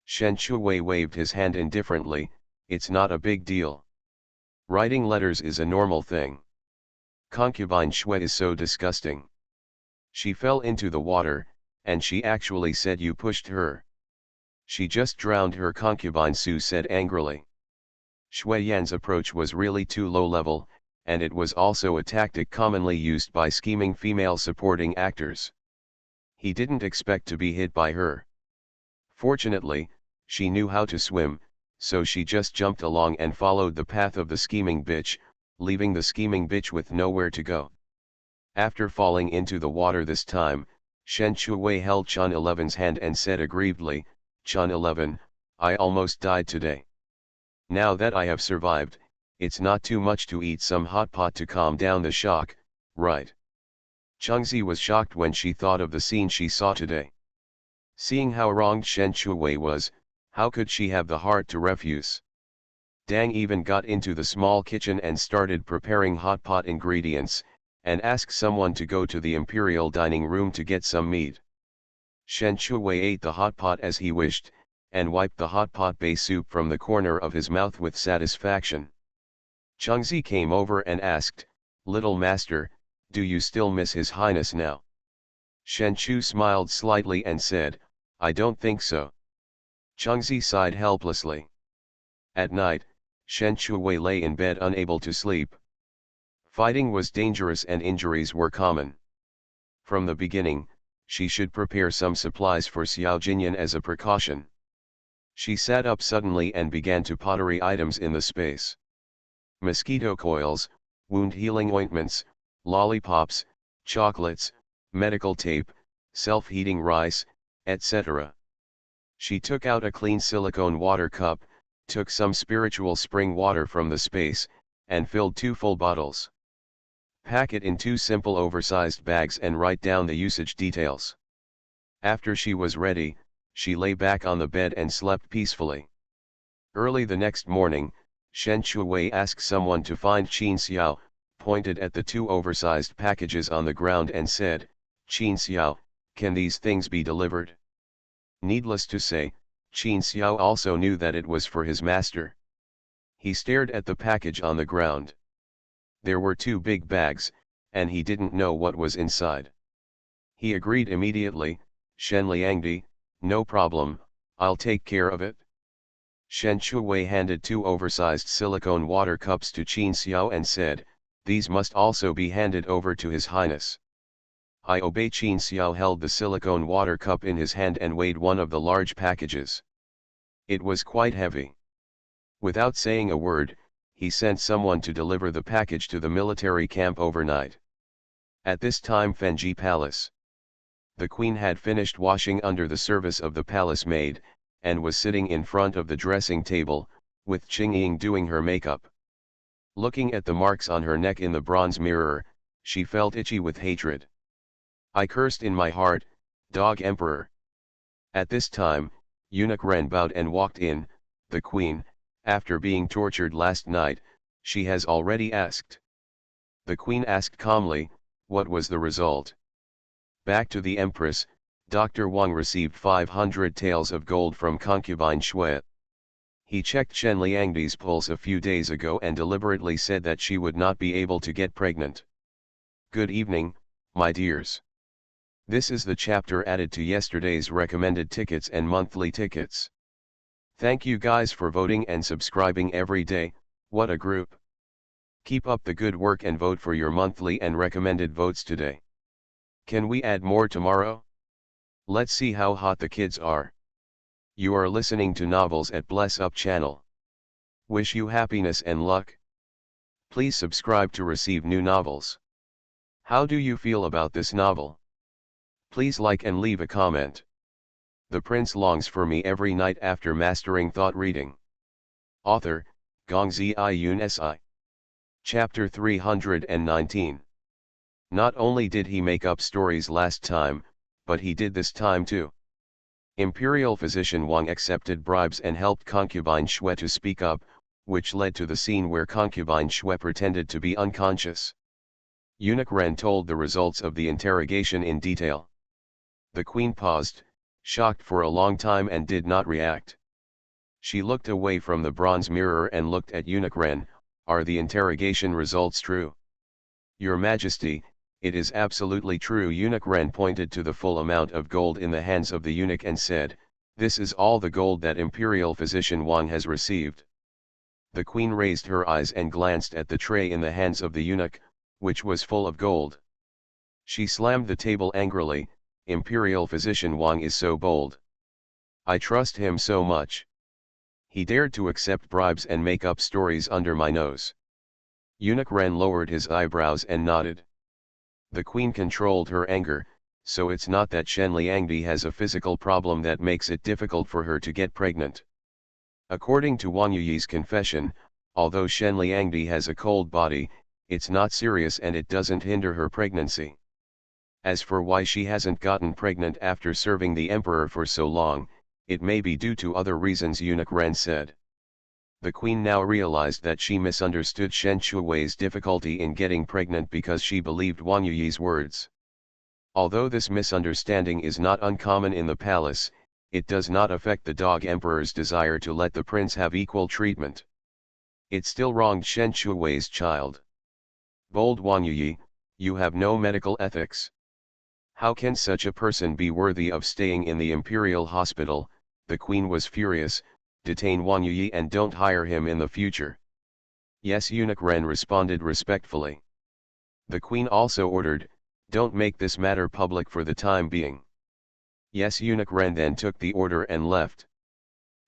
Shen Shui waved his hand indifferently. "It's not a big deal. Writing letters is a normal thing. Concubine Shui is so disgusting. She fell into the water, and she actually said you pushed her." "She just drowned her," Concubine Su said angrily. Shui Yan's approach was really too low level, and it was also a tactic commonly used by scheming female supporting actors. He didn't expect to be hit by her. Fortunately, she knew how to swim, so she just jumped along and followed the path of the scheming bitch, leaving the scheming bitch with nowhere to go. After falling into the water this time, Shen Shui held Chun 11's hand and said aggrievedly, "Chun 11, I almost died today. Now that I have survived, it's not too much to eat some hot pot to calm down the shock, right?" Chengzi was shocked when she thought of the scene she saw today. Seeing how wronged Shen Shui was, how could she have the heart to refuse? Dang even got into the small kitchen and started preparing hot pot ingredients, and asked someone to go to the imperial dining room to get some meat. Shen Shui ate the hot pot as he wished, and wiped the hot pot base soup from the corner of his mouth with satisfaction. Chengzi came over and asked, "Little master, do you still miss His Highness now?" Shen Chu smiled slightly and said, "I don't think so." Chengzi sighed helplessly. At night, Shen Shui lay in bed unable to sleep. Fighting was dangerous and injuries were common. From the beginning, she should prepare some supplies for Xiao Jinyan as a precaution. She sat up suddenly and began to pottery items in the space. Mosquito coils, wound healing ointments, lollipops, chocolates, medical tape, self-heating rice, etc. She took out a clean silicone water cup, took some spiritual spring water from the space, and filled 2 full bottles. Pack it in 2 simple oversized bags and write down the usage details. After she was ready, she lay back on the bed and slept peacefully. Early the next morning, Shen Shui asked someone to find Qin Xiao, pointed at the 2 oversized packages on the ground and said, "Qin Xiao, can these things be delivered?" Needless to say, Qin Xiao also knew that it was for his master. He stared at the package on the ground. There were 2 big bags, and he didn't know what was inside. He agreed immediately, "Shen Liangdi, no problem, I'll take care of it." Shen Shui handed 2 oversized silicone water cups to Qin Xiao and said, "These must also be handed over to His Highness." "I obey." Qin Xiao held the silicone water cup in his hand and weighed one of the large packages. It was quite heavy. Without saying a word, he sent someone to deliver the package to the military camp overnight. At this time Fenji Palace. The queen had finished washing under the service of the palace maid, and was sitting in front of the dressing table, with Qingying doing her makeup. Looking at the marks on her neck in the bronze mirror, she felt itchy with hatred. "I cursed in my heart, dog emperor." At this time, eunuch Ren bowed and walked in. "The queen, after being tortured last night, she has already asked." The queen asked calmly, "What was the result?" Back to the empress, Dr. Wang received 500 taels of gold from concubine Shui. He checked Shen Liangdi's pulse a few days ago and deliberately said that she would not be able to get pregnant. Good evening, my dears. This is the chapter added to yesterday's recommended tickets and monthly tickets. Thank you guys for voting and subscribing every day. What a group. Keep up the good work and vote for your monthly and recommended votes today. Can we add more tomorrow? Let's see how hot the kids are. You are listening to Novels at Bless Up channel. Wish you happiness and luck. Please subscribe to receive new novels. How do you feel about this novel? Please like and leave a comment. The prince longs for me every night after mastering thought reading. Author, Gongzi Iyun Si. Chapter 319. Not only did he make up stories last time, but he did this time too. Imperial physician Wang accepted bribes and helped concubine Shui to speak up, which led to the scene where concubine Shui pretended to be unconscious. Eunuch Ren told the results of the interrogation in detail. The queen paused, shocked for a long time, and did not react. She looked away from the bronze mirror and looked at Eunuch Ren. Are the interrogation results true? Your Majesty, it is absolutely true. Eunuch Ren pointed to the full amount of gold in the hands of the eunuch and said, this is all the gold that Imperial physician Wang has received. The queen raised her eyes and glanced at the tray in the hands of the eunuch, which was full of gold. She slammed the table angrily. Imperial physician Wang is so bold. I trust him so much. He dared to accept bribes and make up stories under my nose. Eunuch Ren lowered his eyebrows and nodded. The queen controlled her anger. So it's not that Shen Liangdi has a physical problem that makes it difficult for her to get pregnant. According to Wang Yuyi's confession, although Shen Liangdi has a cold body, it's not serious and it doesn't hinder her pregnancy. As for why she hasn't gotten pregnant after serving the emperor for so long, it may be due to other reasons, Eunuch Ren said. The queen now realized that she misunderstood Shen Shui's difficulty in getting pregnant because she believed Wang Yuyi's words. Although this misunderstanding is not uncommon in the palace, it does not affect the dog emperor's desire to let the prince have equal treatment. It still wronged Shen Shui's child. Bold Wang Yuyi, you have no medical ethics. How can such a person be worthy of staying in the imperial hospital? The queen was furious. Detain Wang Yuyi and don't hire him in the future. Yes, Eunuch Ren responded respectfully. The queen also ordered, don't make this matter public for the time being. Yes, Eunuch Ren then took the order and left.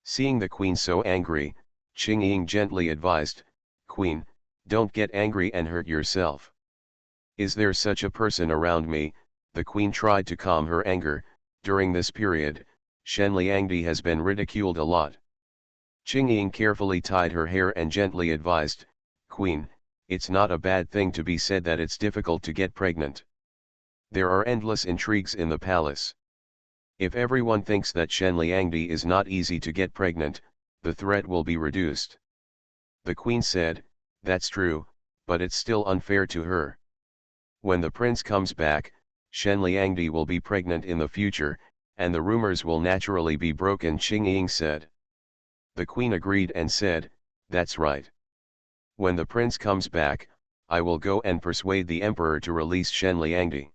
Seeing the queen so angry, Qing Ying gently advised, Queen, don't get angry and hurt yourself. Is there such a person around me? The queen tried to calm her anger. During this period, Shen Liangdi has been ridiculed a lot. Qing Ying carefully tied her hair and gently advised, Queen, it's not a bad thing to be said that it's difficult to get pregnant. There are endless intrigues in the palace. If everyone thinks that Shen Liangdi is not easy to get pregnant, the threat will be reduced. The queen said, that's true, but it's still unfair to her. When the prince comes back, Shen Liangdi will be pregnant in the future, and the rumors will naturally be broken, Qing Ying said. The queen agreed and said, that's right. When the prince comes back, I will go and persuade the emperor to release Shen Liangdi.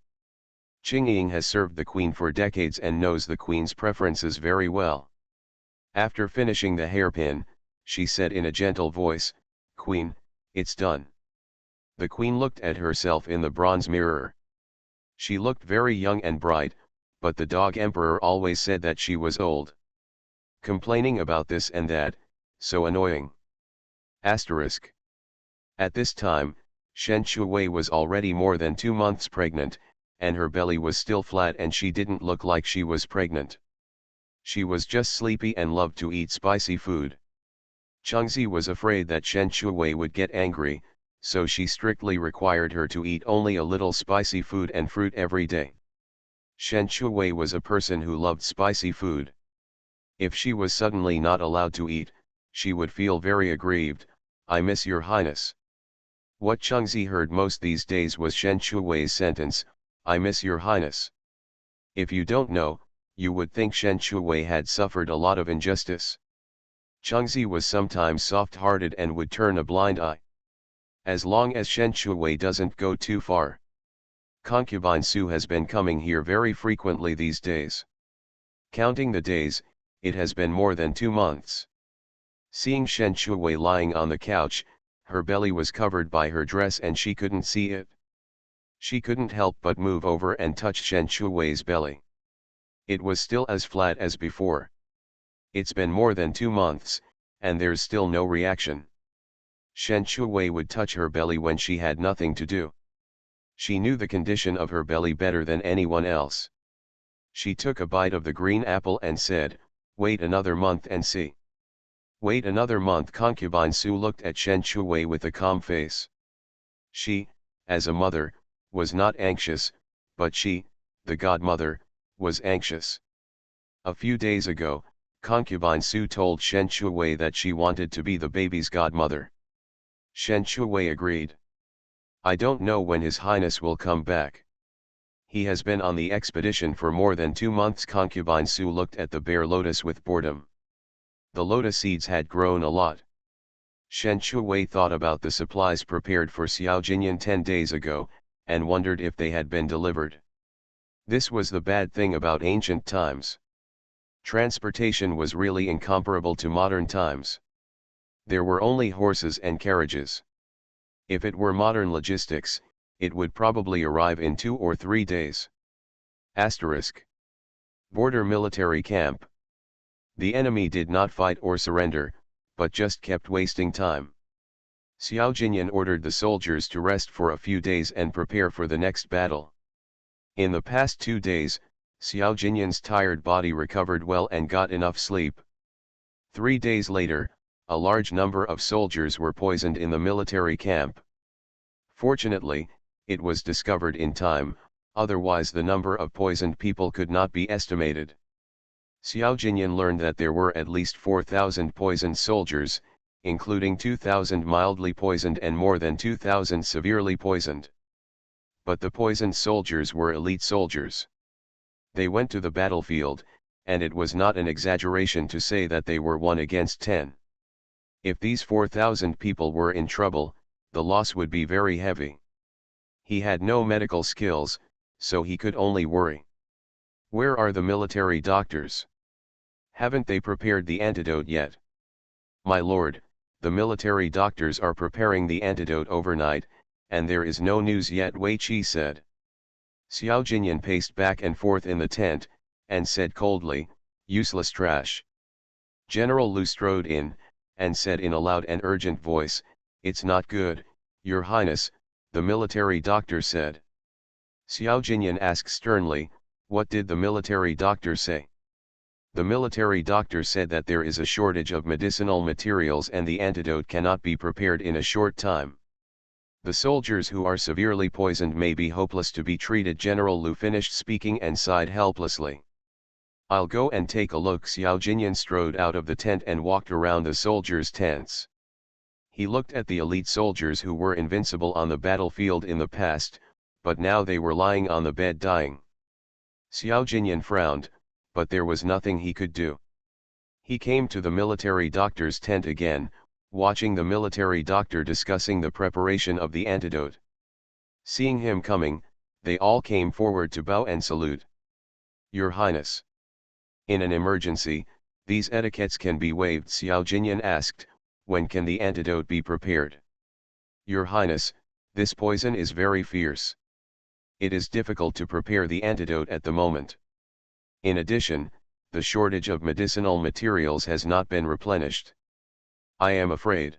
Qing Ying has served the queen for decades and knows the queen's preferences very well. After finishing the hairpin, she said in a gentle voice, Queen, it's done. The queen looked at herself in the bronze mirror. She looked very young and bright, but the dog emperor always said that she was old. Complaining about this and that, so annoying. Asterisk. At this time, Shen Shui was already more than 2 months pregnant, and her belly was still flat and she didn't look like she was pregnant. She was just sleepy and loved to eat spicy food. Chengzi was afraid that Shen Shui would get angry, so she strictly required her to eat only a little spicy food and fruit every day. Shen Shui was a person who loved spicy food. If she was suddenly not allowed to eat, she would feel very aggrieved. I miss your highness. What Chengzi heard most these days was Shen Shui's sentence, I miss your highness. If you don't know, you would think Shen Shui had suffered a lot of injustice. Chengzi was sometimes soft-hearted and would turn a blind eye. As long as Shen Shui doesn't go too far. Concubine Su has been coming here very frequently these days. Counting the days, it has been more than 2 months. Seeing Shen Shui lying on the couch, her belly was covered by her dress and she couldn't see it. She couldn't help but move over and touch Shen Shui's belly. It was still as flat as before. It's been more than 2 months, and there's still no reaction. Shen Shuwei would touch her belly when she had nothing to do. She knew the condition of her belly better than anyone else. She took a bite of the green apple and said, "Wait another month and see." Wait another month. Concubine Su looked at Shen Shuwei with a calm face. She, as a mother, was not anxious, but she, the godmother, was anxious. A few days ago, Concubine Su told Shen Shuwei that she wanted to be the baby's godmother. Shen Shuwei agreed. "I don't know when His Highness will come back. He has been on the expedition for more than 2 months." Concubine Su looked at the bare lotus with boredom. The lotus seeds had grown a lot. Shen Shuwei thought about the supplies prepared for Xiao Jinyan 10 days ago, and wondered if they had been delivered. This was the bad thing about ancient times. Transportation was really incomparable to modern times. There were only horses and carriages. If it were modern logistics, it would probably arrive in 2 or 3 days. Asterisk. Border military camp. The enemy did not fight or surrender, but just kept wasting time. Xiao Jinyan ordered the soldiers to rest for a few days and prepare for the next battle. In the past 2 days, Xiao Jinyan's tired body recovered well and got enough sleep. 3 days later, a large number of soldiers were poisoned in the military camp. Fortunately, it was discovered in time, otherwise the number of poisoned people could not be estimated. Xiao Jinyan learned that there were at least 4,000 poisoned soldiers, including 2,000 mildly poisoned and more than 2,000 severely poisoned. But the poisoned soldiers were elite soldiers. They went to the battlefield, and it was not an exaggeration to say that they were 1 against 10. If these 4,000 people were in trouble, the loss would be very heavy. He had no medical skills, so he could only worry. Where are the military doctors? Haven't they prepared the antidote yet? My lord, the military doctors are preparing the antidote overnight, and there is no news yet, Wei Qi said. Xiao Jinyan paced back and forth in the tent, and said coldly, "Useless trash." General Lu strode in, and said in a loud and urgent voice, "It's not good, Your Highness," the military doctor said. Xiao Jinyan asked sternly, "What did the military doctor say?" The military doctor said that there is a shortage of medicinal materials and the antidote cannot be prepared in a short time. The soldiers who are severely poisoned may be hopeless to be treated. General Lu finished speaking and sighed helplessly. "I'll go and take a look." Xiao Jinyan strode out of the tent and walked around the soldiers' tents. He looked at the elite soldiers who were invincible on the battlefield in the past, but now they were lying on the bed dying. Xiao Jinyan frowned, but there was nothing he could do. He came to the military doctor's tent again, watching the military doctor discussing the preparation of the antidote. Seeing him coming, they all came forward to bow and salute. "Your Highness." In an emergency, these etiquettes can be waived. Xiao Jinyan asked, "When can the antidote be prepared?" "Your Highness, this poison is very fierce. It is difficult to prepare the antidote at the moment. In addition, the shortage of medicinal materials has not been replenished. I am afraid."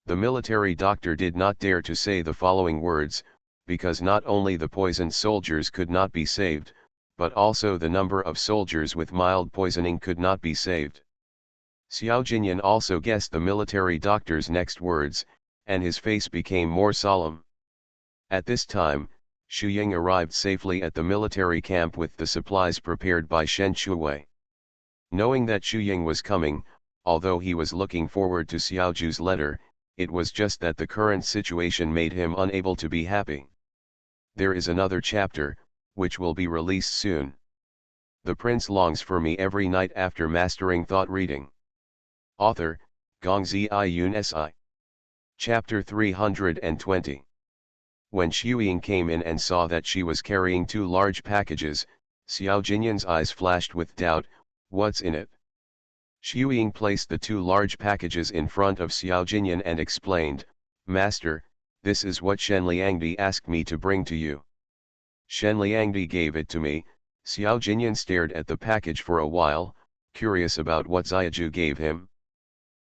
The military doctor did not dare to say the following words, because not only the poisoned soldiers could not be saved, but also the number of soldiers with mild poisoning could not be saved. Xiao Jinyan also guessed the military doctor's next words, and his face became more solemn. At this time, Xu Ying arrived safely at the military camp with the supplies prepared by Shen Shuwei. Knowing that Xu Ying was coming, although he was looking forward to Xiao Ju's letter, it was just that the current situation made him unable to be happy. There is another chapter, which will be released soon. The prince longs for me every night after mastering thought reading. Author, Gongzi Yun Si. Chapter 320. When Xuying came in and saw that she was carrying 2 large packages, Xiao Jinyan's eyes flashed with doubt. "What's in it?" Xuying placed the 2 large packages in front of Xiao Jinyan and explained, "Master, this is what Shen Liangdi asked me to bring to you." "Shen Liangdi gave it to me," Xiao Jinyan stared at the package for a while, curious about what Xiaju gave him.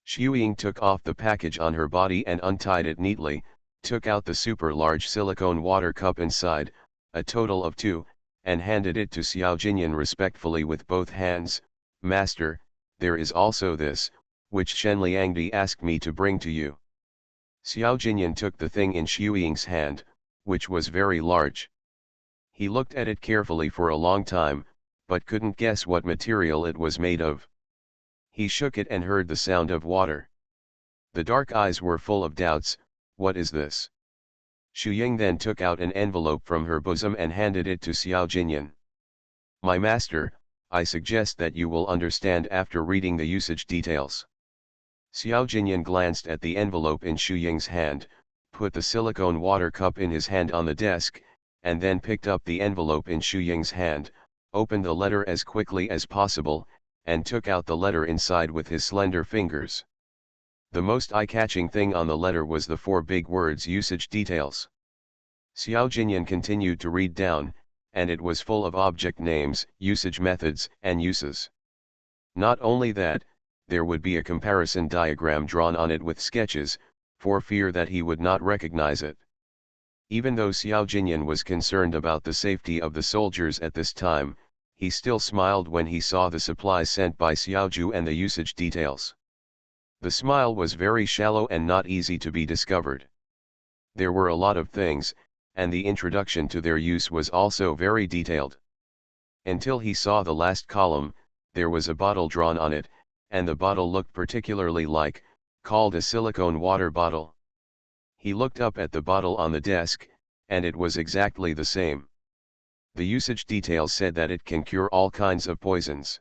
Xu Ying took off the package on her body and untied it neatly, took out the super large silicone water cup inside, a total of 2, and handed it to Xiao Jinyan respectfully with both hands. Master, there is also this, which Shen Liangdi asked me to bring to you. Xiao Jinyan took the thing in Xu Ying's hand, which was very large. He looked at it carefully for a long time, but couldn't guess what material it was made of. He shook it and heard the sound of water. The dark eyes were full of doubts. What is this? Xu Ying then took out an envelope from her bosom and handed it to Xiao Jinyan. My master, I suggest that you will understand after reading the usage details. Xiao Jinyan glanced at the envelope in Xu Ying's hand, put the silicone water cup in his hand on the desk, and then picked up the envelope in Xu Ying's hand, opened the letter as quickly as possible, and took out the letter inside with his slender fingers. The most eye-catching thing on the letter was the 4 big words usage details. Xiao Jinyan continued to read down, and it was full of object names, usage methods, and uses. Not only that, there would be a comparison diagram drawn on it with sketches, for fear that he would not recognize it. Even though Xiao Jinyan was concerned about the safety of the soldiers at this time, he still smiled when he saw the supplies sent by Xiaoju and the usage details. The smile was very shallow and not easy to be discovered. There were a lot of things, and the introduction to their use was also very detailed. Until he saw the last column, there was a bottle drawn on it, and the bottle looked particularly like, called a silicone water bottle. He looked up at the bottle on the desk, and it was exactly the same. The usage details said that it can cure all kinds of poisons.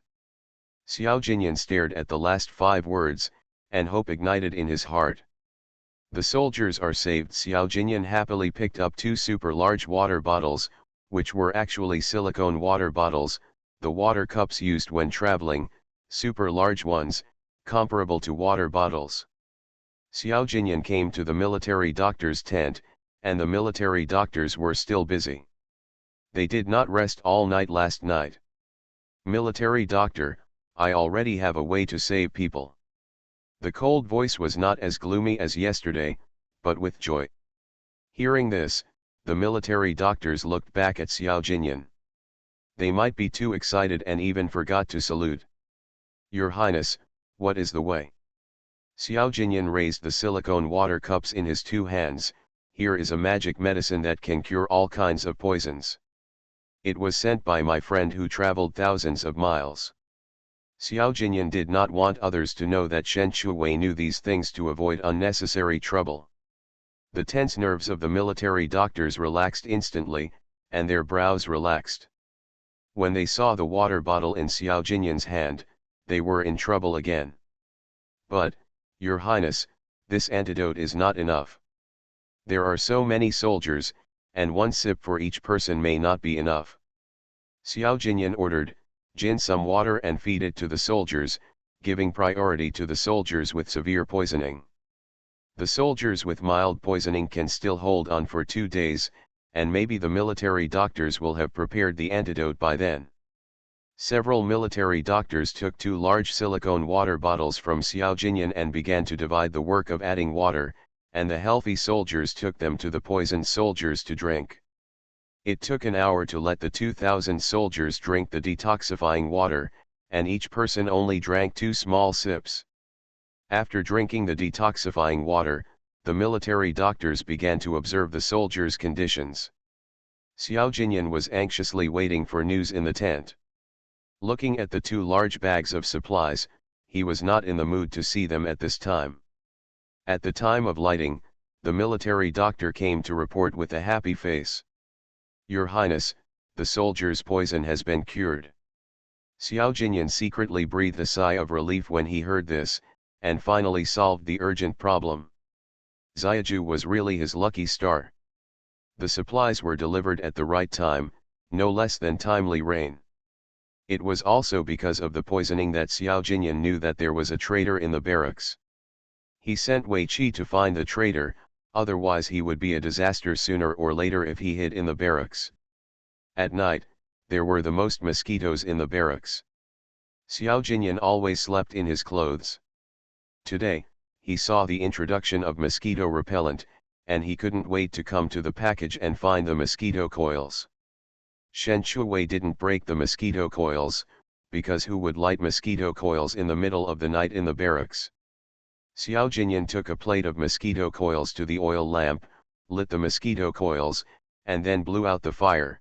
Xiao Jinyan stared at the last 5 words, and hope ignited in his heart. The soldiers are saved. Xiao Jinyan happily picked up 2 super large water bottles, which were actually silicone water bottles, the water cups used when traveling, super large ones, comparable to water bottles. Xiao Jinyan came to the military doctor's tent, and the military doctors were still busy. They did not rest all night last night. Military doctor, I already have a way to save people. The cold voice was not as gloomy as yesterday, but with joy. Hearing this, the military doctors looked back at Xiao Jinyan. They might be too excited and even forgot to salute. Your Highness, what is the way? Xiao Jinyan raised the silicone water cups in his 2 hands. Here is a magic medicine that can cure all kinds of poisons. It was sent by my friend who traveled thousands of miles. Xiao Jinyan did not want others to know that Shen Shuwei knew these things to avoid unnecessary trouble. The tense nerves of the military doctors relaxed instantly, and their brows relaxed. When they saw the water bottle in Xiao Jinyan's hand, they were in trouble again. But, Your Highness, this antidote is not enough. There are so many soldiers, and 1 sip for each person may not be enough. Xiao Jinyan ordered, gin some water and feed it to the soldiers, giving priority to the soldiers with severe poisoning. The soldiers with mild poisoning can still hold on for 2 days, and maybe the military doctors will have prepared the antidote by then. Several military doctors took 2 large silicone water bottles from Xiao Jinyan and began to divide the work of adding water, and the healthy soldiers took them to the poisoned soldiers to drink. It took an hour to let the 2,000 soldiers drink the detoxifying water, and each person only drank 2 small sips. After drinking the detoxifying water, the military doctors began to observe the soldiers' conditions. Xiao Jinyan was anxiously waiting for news in the tent. Looking at the 2 large bags of supplies, he was not in the mood to see them at this time. At the time of lighting, the military doctor came to report with a happy face. Your Highness, the soldier's poison has been cured. Xiao Jinyan secretly breathed a sigh of relief when he heard this, and finally solved the urgent problem. Xiaju was really his lucky star. The supplies were delivered at the right time, no less than timely rain. It was also because of the poisoning that Xiao Jinyan knew that there was a traitor in the barracks. He sent Wei Qi to find the traitor, otherwise he would be a disaster sooner or later if he hid in the barracks. At night, there were the most mosquitoes in the barracks. Xiao Jinyan always slept in his clothes. Today, he saw the introduction of mosquito repellent, and he couldn't wait to come to the package and find the mosquito coils. Shen Shuwei didn't break the mosquito coils, because who would light mosquito coils in the middle of the night in the barracks? Xiao Jinyan took a plate of mosquito coils to the oil lamp, lit the mosquito coils, and then blew out the fire.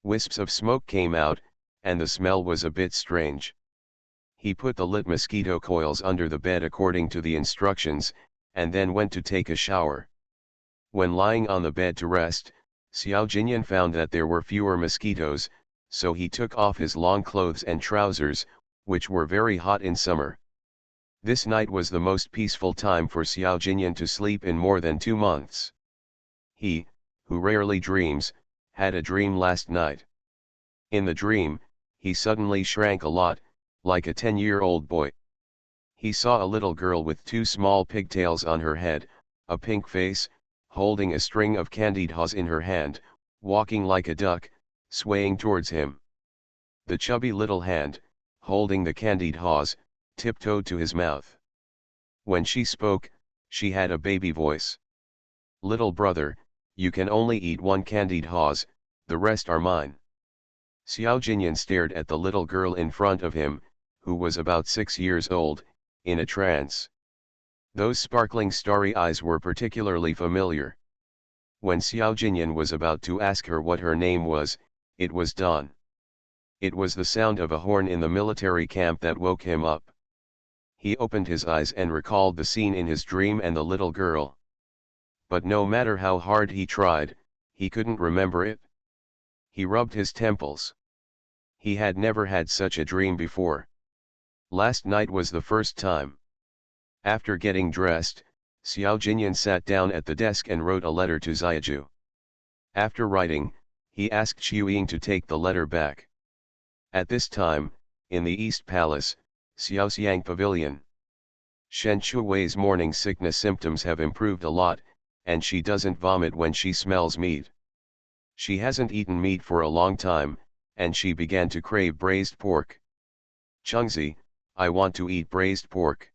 Wisps of smoke came out, and the smell was a bit strange. He put the lit mosquito coils under the bed according to the instructions, and then went to take a shower. When lying on the bed to rest, Xiao Jinyan found that there were fewer mosquitoes, so he took off his long clothes and trousers, which were very hot in summer. This night was the most peaceful time for Xiao Jinyan to sleep in more than 2 months. He, who rarely dreams, had a dream last night. In the dream, he suddenly shrank a lot, like a 10-year-old boy. He saw a little girl with 2 small pigtails on her head, a pink face, holding a string of candied haws in her hand, walking like a duck, swaying towards him. The chubby little hand, holding the candied haws, tiptoed to his mouth. When she spoke, she had a baby voice. "Little brother, you can only eat 1 candied haws, the rest are mine." Xiao Jinyan stared at the little girl in front of him, who was about 6 years old, in a trance. Those sparkling starry eyes were particularly familiar. When Xiao Jinyan was about to ask her what her name was, it was dawn. It was the sound of a horn in the military camp that woke him up. He opened his eyes and recalled the scene in his dream and the little girl. But no matter how hard he tried, he couldn't remember it. He rubbed his temples. He had never had such a dream before. Last night was the first time. After getting dressed, Xiao Jinyan sat down at the desk and wrote a letter to Xiaju. After writing, he asked Xiu Ying to take the letter back. At this time, in the East Palace, Xiaoxiang Pavilion. Shen Shuwei's morning sickness symptoms have improved a lot, and she doesn't vomit when she smells meat. She hasn't eaten meat for a long time, and she began to crave braised pork. "Chengzi, I want to eat braised pork."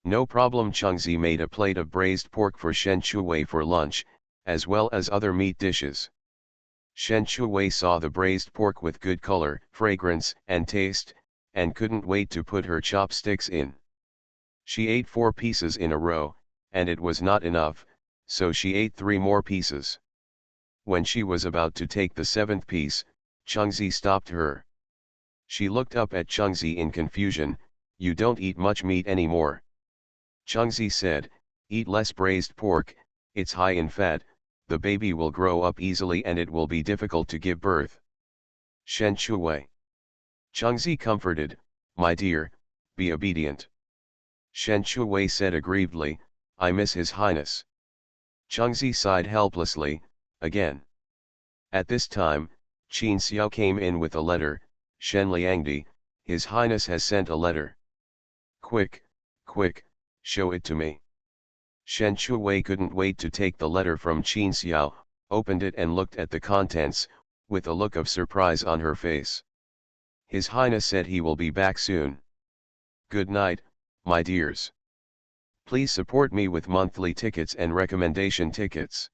"No problem." Chengzi made a plate of braised pork for Shen Shuwei for lunch, as well as other meat dishes. Shen Shuwei saw the braised pork with good color, fragrance, and taste, and couldn't wait to put her chopsticks in. She ate 4 pieces in a row, and it was not enough, so she ate 3 more pieces. When she was about to take the 7th piece, Chengzi stopped her. She looked up at Chengzi in confusion. "You don't eat much meat anymore." Chengzi said, "Eat less braised pork, it's high in fat, the baby will grow up easily and it will be difficult to give birth." Shen Shuwei. Chengzi comforted, "My dear, be obedient." Shen Shuwei said aggrievedly, "I miss His Highness." Chengzi sighed helplessly, again. At this time, Qin Xiao came in with a letter. "Shen Liangdi, His Highness has sent a letter." "Quick, quick, show it to me." Shen Shuwei couldn't wait to take the letter from Qin Xiao, opened it and looked at the contents, with a look of surprise on her face. "His Highness said he will be back soon. Good night, my dears. Please support me with monthly tickets and recommendation tickets.